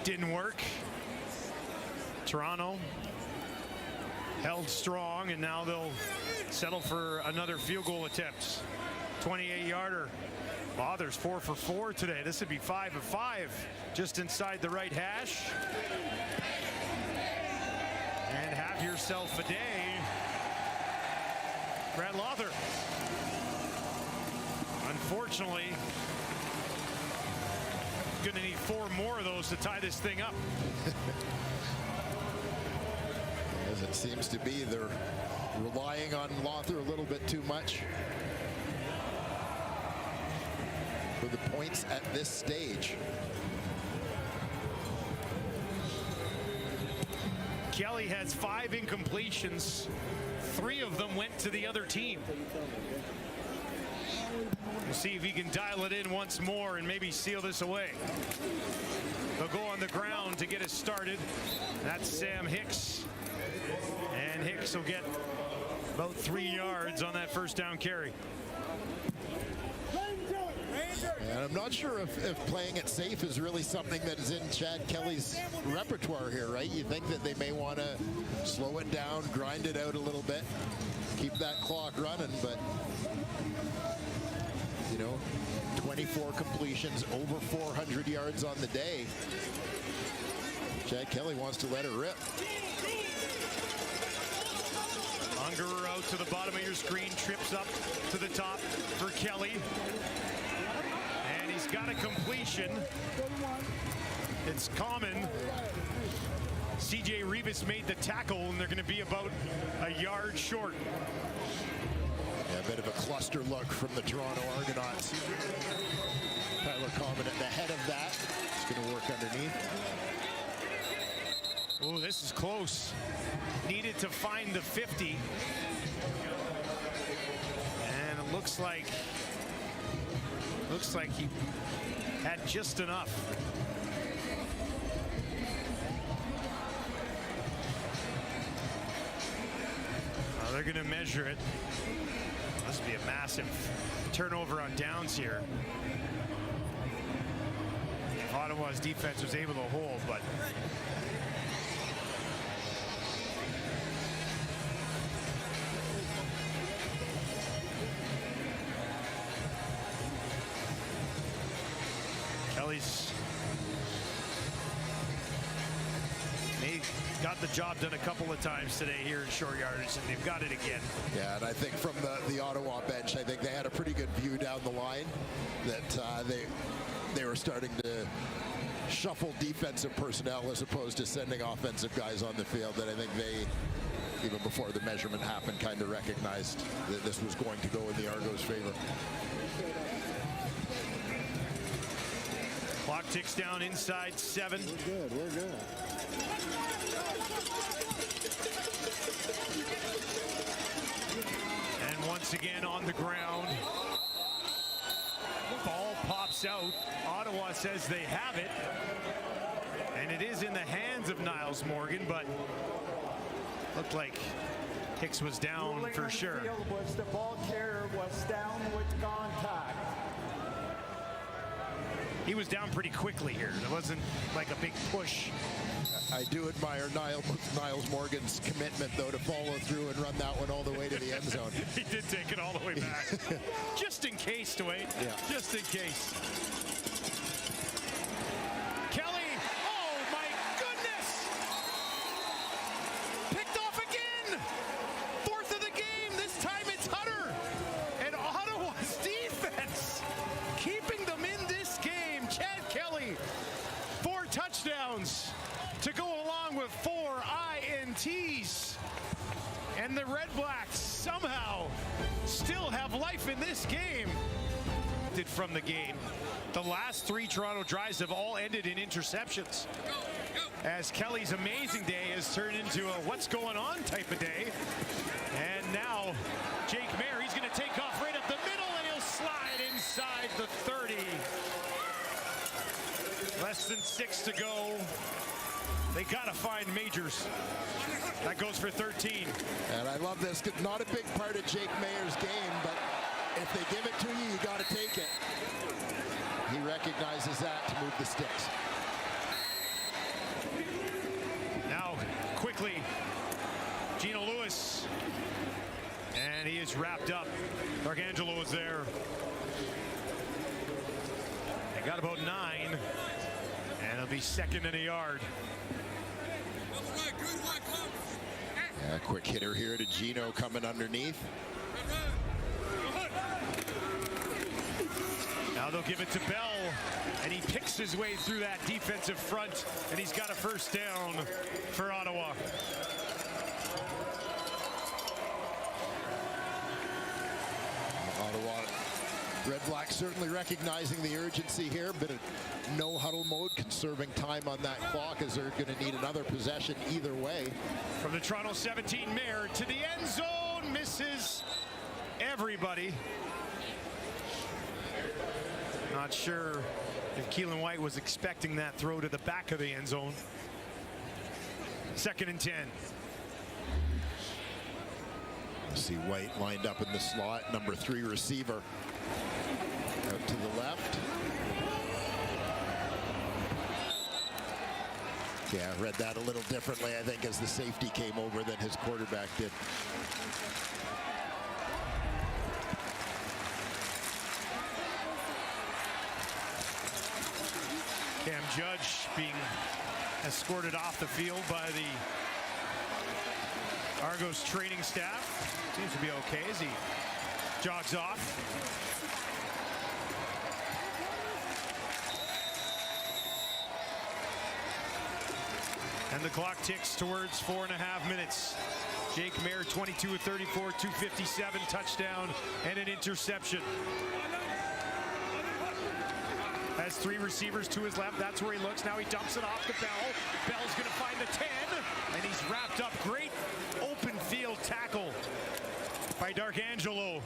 Didn't work. Toronto held strong, and now they'll settle for another field goal attempt. 28-yarder. Wow, there's 4 for 4 today. This would be 5 of 5 just inside the right hash. And have yourself a day. Brad Lawther. Unfortunately, going to need 4 more of those to tie this thing up. As it seems to be, they're relying on Lawther a little bit too much for the points at this stage. Kelly has 5 incompletions. 3 of them went to the other team. We'll see if he can dial it in once more and maybe seal this away. They'll go on the ground to get us started. That's Sam Hicks. And Hicks will get about 3 yards on that first down carry. And I'm not sure if playing it safe is really something that is in Chad Kelly's repertoire here, right? You think that they may want to slow it down, grind it out a little bit, keep that clock running, but, you know, 24 completions, over 400 yards on the day. Chad Kelly wants to let it rip. Ungerer out to the bottom of your screen, trips up to the top for Kelly. And he's got a completion. It's common. CJ Rivas made the tackle, and they're going to be about a yard short. Yeah, a bit of a cluster look from the Toronto Argonauts. Tyler Common at the head of that. It's going to work underneath. Oh, this is close. Needed to find the 50. And it looks like he had just enough. They're going to measure it. Must be a massive turnover on downs here. If Ottawa's defense was able to hold, but Kelly's got the job done a couple of times today here in short yardage, and they've got it again. Yeah, and I think from the Ottawa bench, I think they had a pretty good view down the line that they were starting to shuffle defensive personnel as opposed to sending offensive guys on the field. That I think they, even before the measurement happened, kind of recognized that this was going to go in the Argos' favor. Clock ticks down inside 7. We're good. And once again on the ground. Ball pops out. Ottawa says they have it. And it is in the hands of Niles Morgan, but looked like Hicks was down for sure. The ball carrier was down with contact. He was down pretty quickly here. It wasn't like a big push. I do admire Niles Morgan's commitment, though, to follow through and run that one all the way to the end zone. He did take it all the way back. Just in case, Dwayne. Yeah. Just in case. Kelly, oh my goodness! Picked off again! 4th of the game, this time it's Hutter. And Ottawa's defense keeping them in this game. Chad Kelly, 4 touchdowns to go along with 4 INTs. And the RedBlacks somehow still have life in this game. From the game, the last 3 Toronto drives have all ended in interceptions. As Kelly's amazing day has turned into a what's going on type of day. And now Jake Mayer, he's going to take off right up the middle, and he'll slide inside the 30. Less than 6 to go. They got to find Majors. That goes for 13. And I love this. Not a big part of Jake Mayer's game, but if they give it to you, you got to take it. He recognizes that to move the sticks. Now, quickly, Gino Lewis. And he is wrapped up. Arcangelo is there. They got about 9. And it'll be 2nd and a yard. Yeah, quick hitter here to Gino coming underneath. they'll give it to Bell, and he picks his way through that defensive front, and he's got a first down for Ottawa. Ottawa RedBlacks certainly recognizing the urgency here. Bit of no huddle mode, conserving time on that clock as they're going to need another possession either way. From the Toronto 17, Mayer to the end zone, misses everybody. Not sure if Keelan White was expecting that throw to the back of the end zone. 2nd and 10. See White lined up in the slot, number 3 receiver. Out to the left. Yeah, read that a little differently, I think, as the safety came over than his quarterback did. Cam Judge being escorted off the field by the Argos training staff. Seems to be okay as he jogs off. And the clock ticks towards 4.5 minutes. Jake Mayer, 22 of 34, 257, touchdown, and an interception. Has 3 receivers to his left. That's where he looks. Now he dumps it off to Bell. Bell's going to find the 10, and he's wrapped up. Great open field tackle by D'Arcangelo.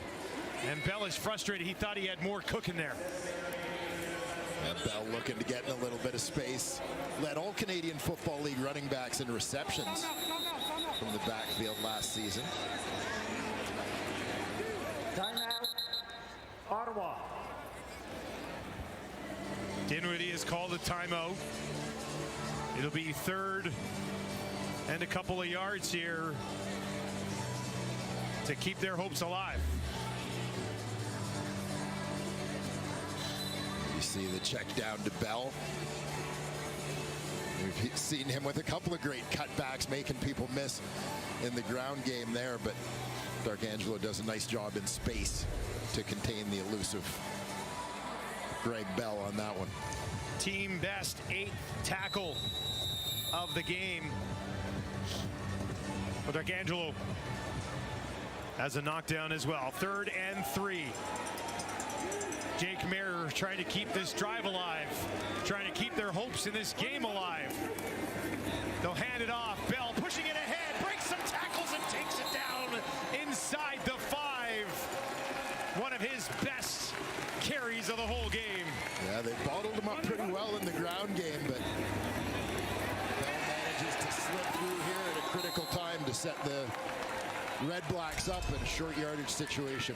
And Bell is frustrated. He thought he had more cooking there. And Bell looking to get in a little bit of space. Led all Canadian Football League running backs in receptions from the backfield last season. Timeout, Ottawa. Dinwiddie has called a timeout. It'll be 3rd and a couple of yards here to keep their hopes alive. You see the check down to Bell. We've seen him with a couple of great cutbacks, making people miss in the ground game there, but D'Arcangelo does a nice job in space to contain the elusive Greg Bell on that one. Team best 8th tackle of the game. But D'Arcangelo has a knockdown as well. 3rd and 3. Jake Mayer trying to keep this drive alive, trying to keep their hopes in this game alive. They'll hand it off. Bell pushing it ahead, breaks some tackles and takes it down inside the 5. One of his best carries of the whole game. Yeah, they bottled him up pretty well in the ground game, but Bell manages to slip through here at a critical time to set the RedBlacks up in a short yardage situation.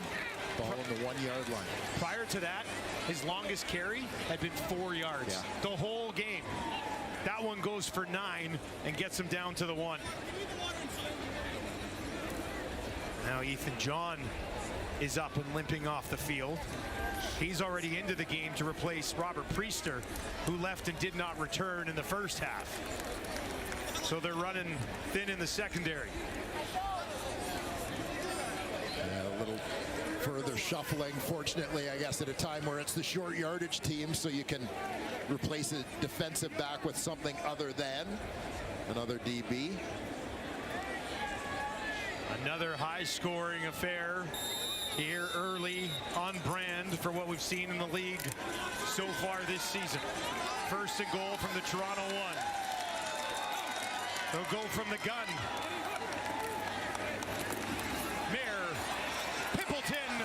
Ball on the 1-yard line. Prior to that, his longest carry had been 4 yards. Yeah. The whole game. That one goes for 9 and gets him down to the 1. Now Ethan John is up and limping off the field. He's already into the game to replace Robert Priester, who left and did not return in the first half. So they're running thin in the secondary. A little further shuffling, fortunately, I guess, at a time where it's the short yardage team, so you can replace a defensive back with something other than another DB. Another high-scoring affair here early, on brand for what we've seen in the league so far this season. 1st and goal from the Toronto 1. They'll go from the gun. Mayer, Pimpleton,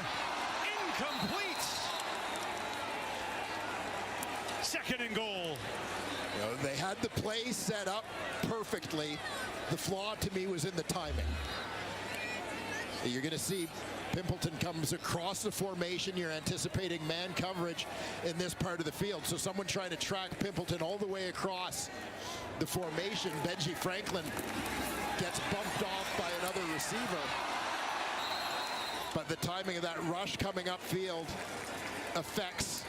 incomplete. 2nd and goal. You know, they had the play set up perfectly. The flaw to me was in the timing. You're going to see Pimpleton comes across the formation. You're anticipating man coverage in this part of the field. So someone trying to track Pimpleton all the way across the formation. Benji Franklin gets bumped off by another receiver. But the timing of that rush coming upfield affects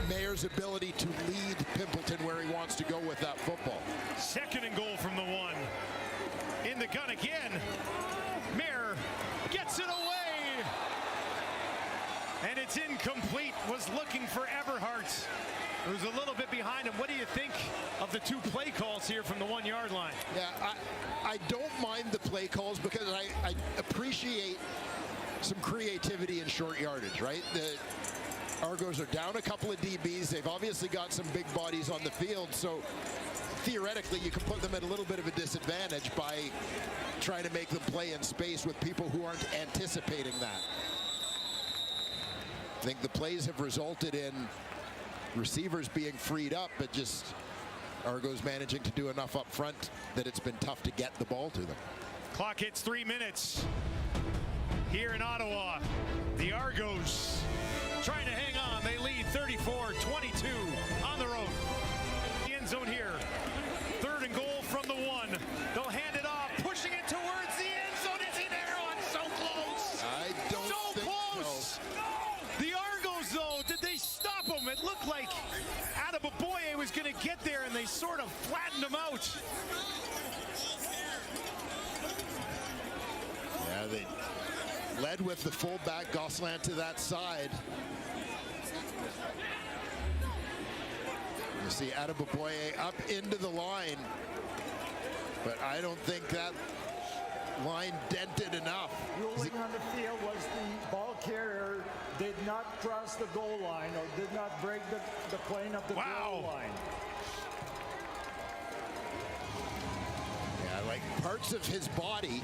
Mayer's ability to lead Pimpleton where he wants to go with that football. 2nd and goal from the 1. In the gun again. Mayer gets it away. And it's it's incomplete. Was looking for Everhart, who's a little bit behind him. What do you think of the 2 play calls here from the 1-yard line? Yeah, I don't mind the play calls because I appreciate some creativity in short yardage, right? The Argos are down a couple of DBs. They've obviously got some big bodies on the field, so theoretically you can put them at a little bit of a disadvantage by trying to make them play in space with people who aren't anticipating that. I think the plays have resulted in receivers being freed up, but just Argos managing to do enough up front that it's been tough to get the ball to them. Clock hits 3 minutes here in Ottawa. The Argos trying to hang on. They lead 34-22 on the road. The end zone here. 3rd and goal from the 1. They'll hand it off, pushing it towards the end zone. Is he there? On so close. I don't think close. So. The Argos, though, did they stop him? It looked like Adeboboye was going to get there, and they sort of flattened him out. Yeah, they led with the fullback Gosselin to that side. You see Adeboboye up into the line, but I don't think that line dented enough. Ruling on the field was the ball carrier did not cross the goal line or did not break the plane of the goal line. Yeah, like parts of his body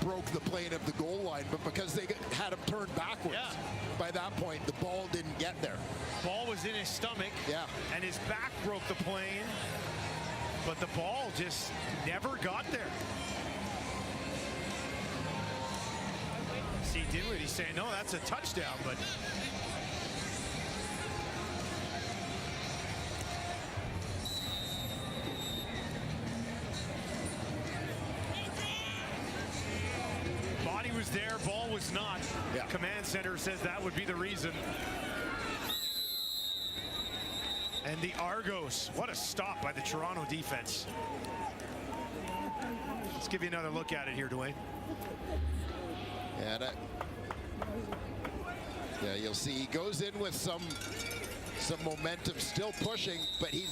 broke the plane of the goal line, but because they had him turned backwards, by that point the ball didn't get there. Ball was in his stomach, and his back broke the plane, but the ball just never got there. See Dinwiddie saying, no, that's a touchdown, but body was there, ball was not. Command center says that would be the reason. And the Argos, what a stop by the Toronto defense. Let's give you another look at it here, Dwayne. Yeah, you'll see he goes in with some momentum, still pushing, but he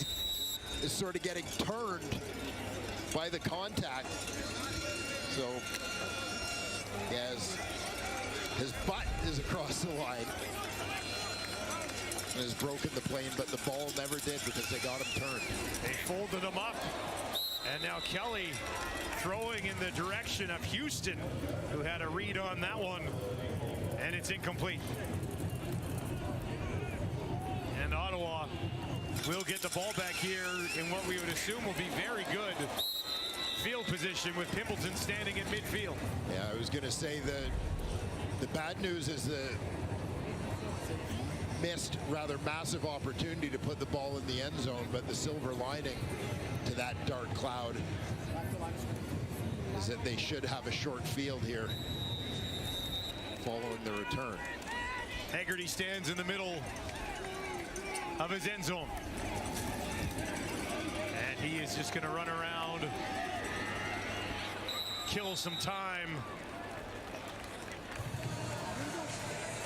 is sort of getting turned by the contact. So his butt is across the line and has broken the plane, but the ball never did because they got him turned. They folded him up, and now Kelly throwing in the direction of Houston, who had a read on that one, and it's incomplete. And Ottawa will get the ball back here in what we would assume will be very good field position with Pimpleton standing in midfield. Yeah, I was going to say the bad news is the missed rather massive opportunity to put the ball in the end zone, but the silver lining to that dark cloud is that they should have a short field here following the return. Haggerty stands in the middle of his end zone, and he is just going to run around, kill some time,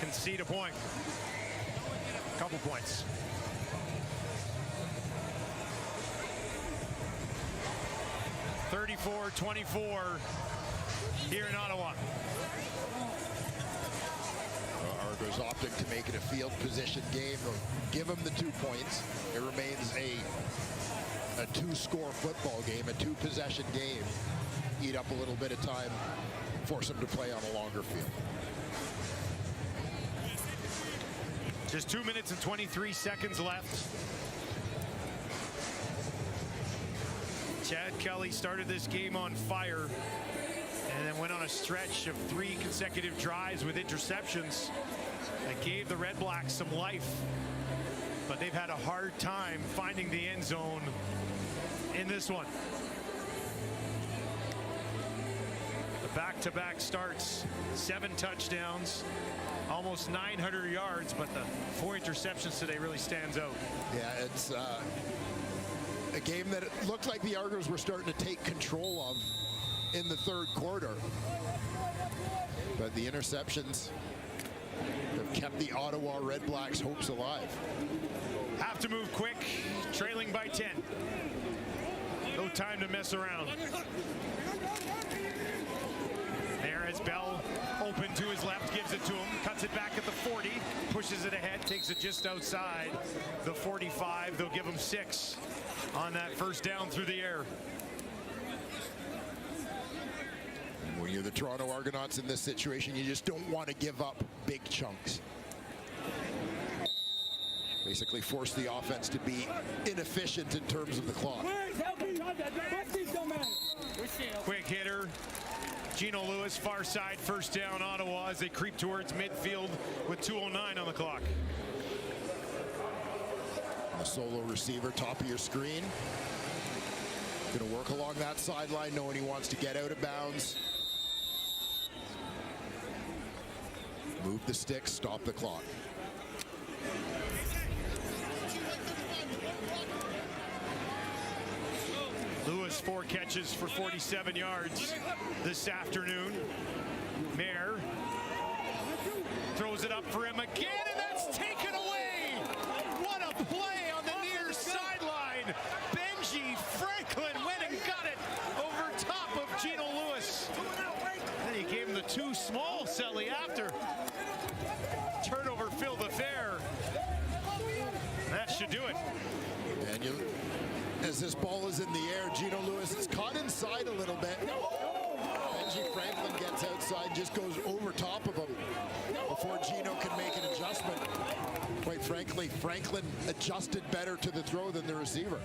concede a point, couple points. (34-24) here in Ottawa. Argos opting to make it a field position game. Give them the 2 points. It remains a 2-score football game, a 2-possession game. Eat up a little bit of time, force them to play on a longer field. Just 2 minutes and 23 seconds left. Chad Kelly started this game on fire and then went on a stretch of 3 consecutive drives with interceptions that gave the RedBlacks some life, but they've had a hard time finding the end zone in this one. The back-to-back starts, 7 touchdowns, almost 900 yards, but the 4 interceptions today really stands out. Yeah, it's a game that it looked like the Argos were starting to take control of in the 3rd quarter. But the interceptions have kept the Ottawa RedBlacks' hopes alive. Have to move quick, trailing by 10. No time to mess around. There is Bell, open to his left, gives it to him, cuts it back at the 40, pushes it ahead, takes it just outside the 45. They'll give him 6 on that first down through the air. And when you're the Toronto Argonauts in this situation, you just don't want to give up big chunks. Basically force the offense to be inefficient in terms of the clock. Quick hitter. Gino Lewis, far side, first down Ottawa as they creep towards midfield with 2:09 on the clock. A solo receiver, top of your screen. Going to work along that sideline, knowing he wants to get out of bounds. Move the sticks, stop the clock. Lewis, 4 catches for 47 yards this afternoon. Mayer throws it up for him again, and that's taken away. What a play on the near sideline. Benji Franklin went and got it over top of Gino Lewis. Then he gave him the too small Selly after. Turnover filled affair. That should do it. And as this ball is in the air, Gino Lewis is caught inside a little bit. Benji Franklin gets outside, just goes over top of him before Gino can make an adjustment. Quite frankly, Franklin adjusted better to the throw than the receiver.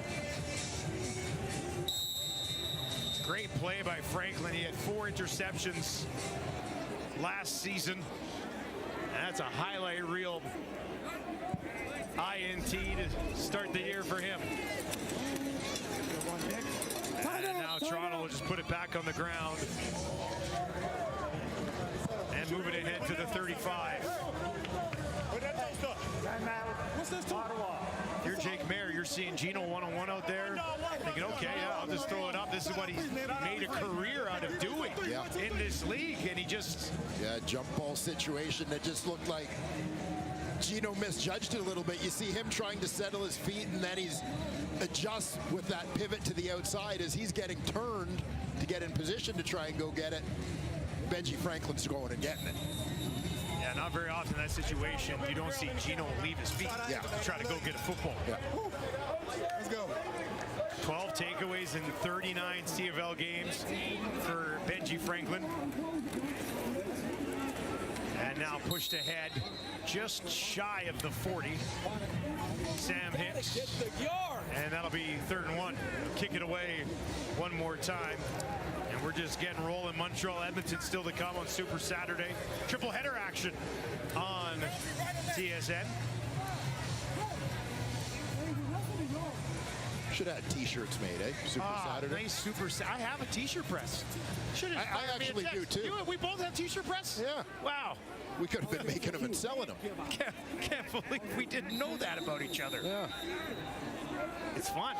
Great play by Franklin. He had 4 interceptions last season. That's a highlight reel INT to start the year for him. And now Toronto will just put it back on the ground and move it ahead to the 35. Ottawa. If you're Jake Mayer, you're seeing Gino one-on-one out there, thinking, okay, yeah, I'll just throw it up. This is what he's made a career out of doing in this league, and he just... Yeah, jump ball situation that just looked like Gino misjudged it a little bit. You see him trying to settle his feet, and then he's adjusts with that pivot to the outside as he's getting turned to get in position to try and go get it. Benji Franklin's going and getting it. Yeah, not very often in that situation, you don't see Gino leave his feet to try to go get a football. Yeah. Let's go. 12 takeaways in 39 CFL games for Benji Franklin. And now pushed ahead, just shy of the 40. Sam Hicks. And that'll be 3rd and 1. Kick it away one more time. And we're just getting rolling. Montreal, Edmonton still to come on Super Saturday. Triple header action on TSN. Should have had t-shirts made, eh? Super Saturday. Nice Super Saturday. I have a t-shirt press. I actually do too. We both have t-shirt press? Yeah. Wow. We could have been making them and selling them. Can't believe we didn't know that about each other. Yeah. It's fun.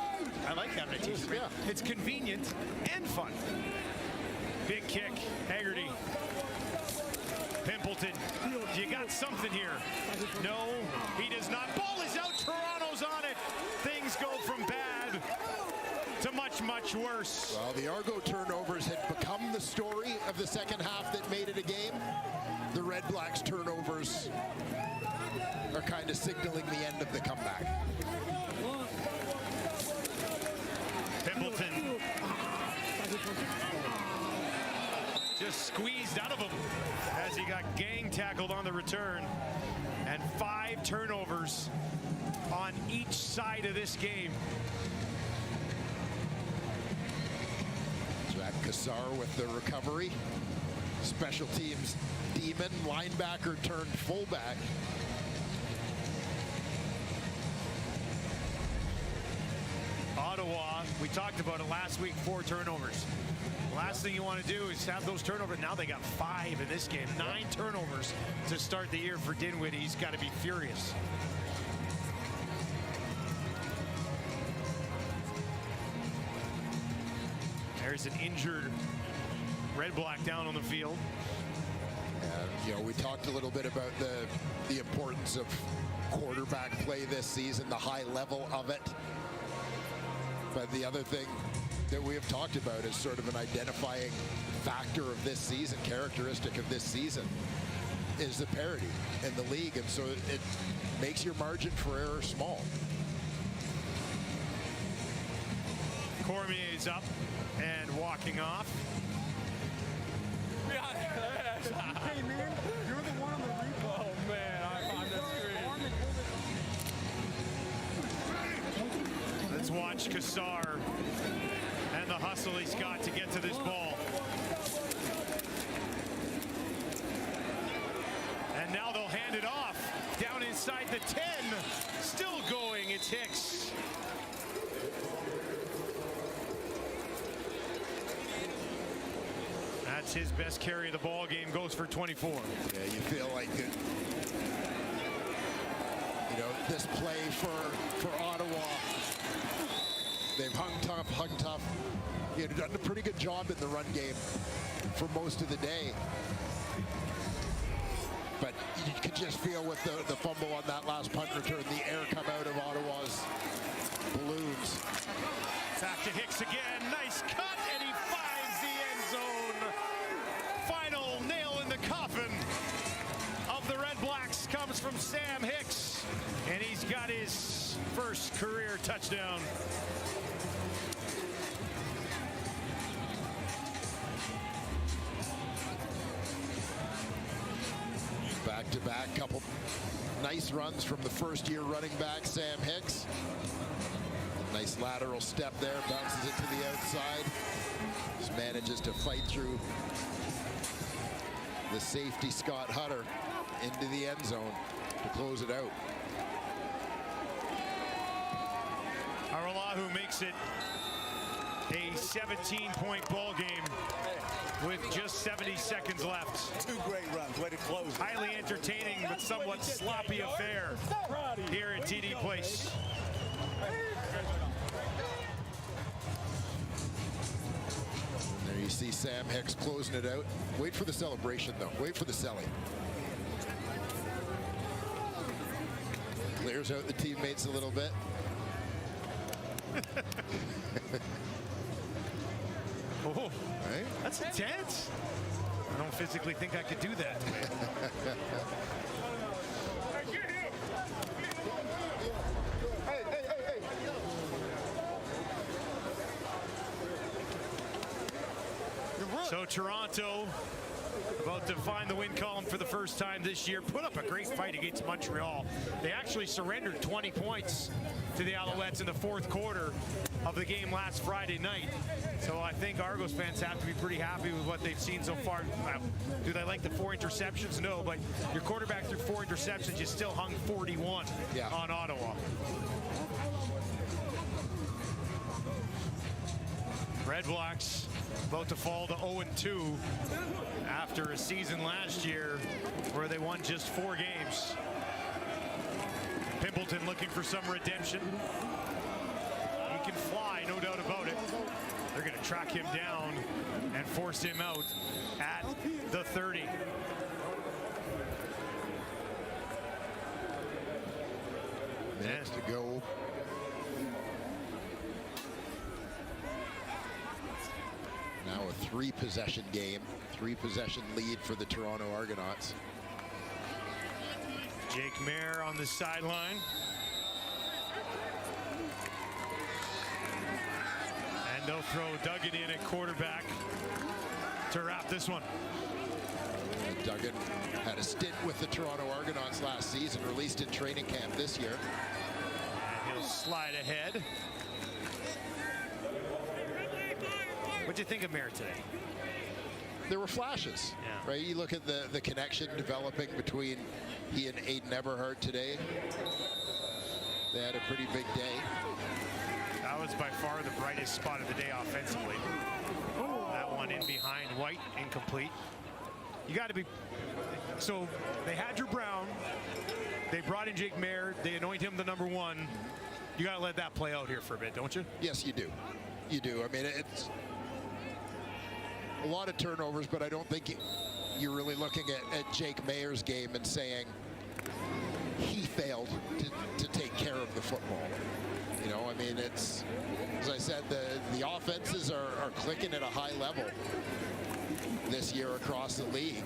I like having a t-shirt. Yeah. It's convenient and fun. Big kick. Haggerty. Pimpleton. You got something here. No, he does not. Ball is out. Toronto's on it. Things go from bad to much, much worse. Well, the Argo turnovers had become the story of the second half that made it a game. The RedBlacks turnovers are kind of signaling the end of the comeback. Pimpleton just squeezed out of him as he got gang tackled on the return. And 5 turnovers on each side of this game. Jack Cassar with the recovery. Special teams demon, linebacker turned fullback. Ottawa, we talked about it last week, 4 turnovers. Last thing you want to do is have those turnovers. Now they got 5 in this game. 9 turnovers to start the year for Dinwiddie. He's got to be furious. There's an injured RedBlack down on the field. You know, we talked a little bit about the importance of quarterback play this season, the high level of it. But the other thing that we have talked about is sort of an identifying factor of this season, characteristic of this season, is the parity in the league. And so it makes your margin for error small. Cormier's up and walking off. Hey man, you're the one on the replay. Oh man, I'm on the screen. Let's watch Kassar and the hustle he's got to get to this ball. And now they'll hand it off down inside the 10. Still going, it's Hicks. That's his best carry of the ball game, goes for 24. Yeah, you feel like it, you know, this play for Ottawa, they've hung tough. They've done a pretty good job in the run game for most of the day. But you could just feel with the fumble on that last punt return, the air come out of Ottawa's balloons. Back to Hicks again, nice cut, and he finds the end zone. Final nail in the coffin of the Red Blacks comes from Sam Hicks, and he's got his first career touchdown. Back-to-back, couple nice runs from the first-year running back, Sam Hicks. Nice lateral step there, bounces it to the outside. Just manages to fight through the safety, Scott Hutter, into the end zone to close it out. Argonauts makes it a 17-point ball game with just 70 seconds left. Two great runs, way to close. Highly entertaining but somewhat sloppy affair here at TD Place. There you see Sam Hicks closing it out. Wait for the celebration, though. Wait for the selling. Clears out the teammates a little bit. Oh, Right? that's intense. I don't physically think I could do that. So Toronto about to find the win column for the first time this year. Put up a great fight against Montreal. They actually surrendered 20 points to the Alouettes in the fourth quarter of the game last Friday night. So I think Argos fans have to be pretty happy with what they've seen so far. Do they like the 4 interceptions? No, but your quarterback threw 4 interceptions. You still hung 41 on Ottawa. Red Blacks about to fall to 0-2 after a season last year where they won just 4 games. Pimpleton looking for some redemption. He can fly, no doubt about it. They're going to track him down and force him out at the 30. Minutes to go. Now a 3-possession game, 3-possession lead for the Toronto Argonauts. Jake Mayer on the sideline. And they'll throw Duggan in at quarterback to wrap this one. Duggan had a stint with the Toronto Argonauts last season, released in training camp this year. And he'll slide ahead. What'd you think of Mayer today? There were flashes, right? You look at the connection developing between he and Aiden Eberhardt today. They had a pretty big day. That was by far the brightest spot of the day offensively. That one in behind White, incomplete. You got to be. So they had Drew Brown. They brought in Jake Mayer. They anoint him the #1. You got to let that play out here for a bit, don't you? Yes, you do. You do. I mean, it's a lot of turnovers, but I don't think you're really looking at Jake Mayer's game and saying he failed to take care of the football. You know, I mean, it's, as I said, the offenses are clicking at a high level this year across the league.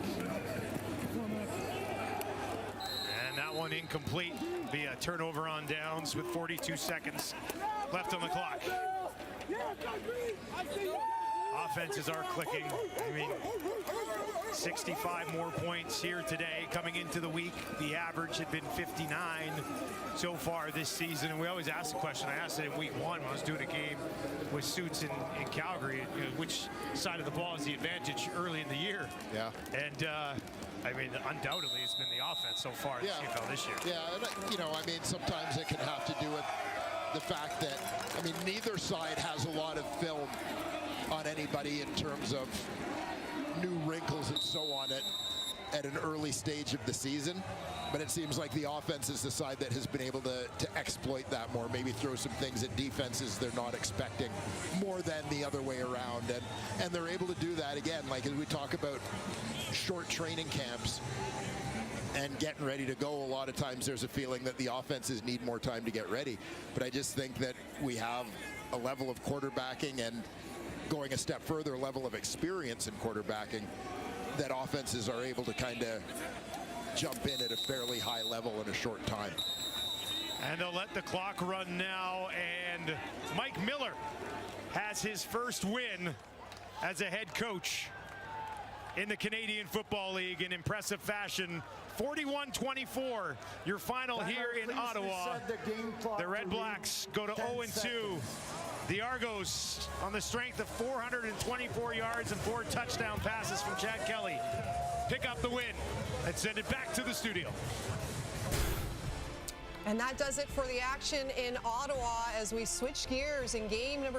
And that one incomplete via turnover on downs with 42 seconds left on the clock. Offenses are clicking. I mean, 65 more points here today. Coming into the week, the average had been 59 so far this season. And we always ask the question. I asked it in week 1 when I was doing a game with Suits in Calgary. You know, which side of the ball is the advantage early in the year? Yeah. And I mean, undoubtedly, it's been the offense so far in the CFL this year. Yeah, and, you know, I mean, sometimes it can have to do with the fact that, I mean, neither side has a lot of film on anybody in terms of new wrinkles and so on at an early stage of the season. But it seems like the offense is the side that has been able to exploit that more, maybe throw some things at defenses they're not expecting more than the other way around. And they're able to do that again, like as we talk about short training camps and getting ready to go. A lot of times there's a feeling that the offenses need more time to get ready. But I just think that we have a level of quarterbacking and going a step further, a level of experience in quarterbacking that offenses are able to kind of jump in at a fairly high level in a short time. And they'll let the clock run now, and Mike Miller has his first win as a head coach in the Canadian Football League in impressive fashion. 41-24, your final here in Ottawa. The RedBlacks go to 0-2. The Argos, on the strength of 424 yards and 4 touchdown passes from Chad Kelly, pick up the win and send it back to the studio. And that does it for the action in Ottawa as we switch gears in game number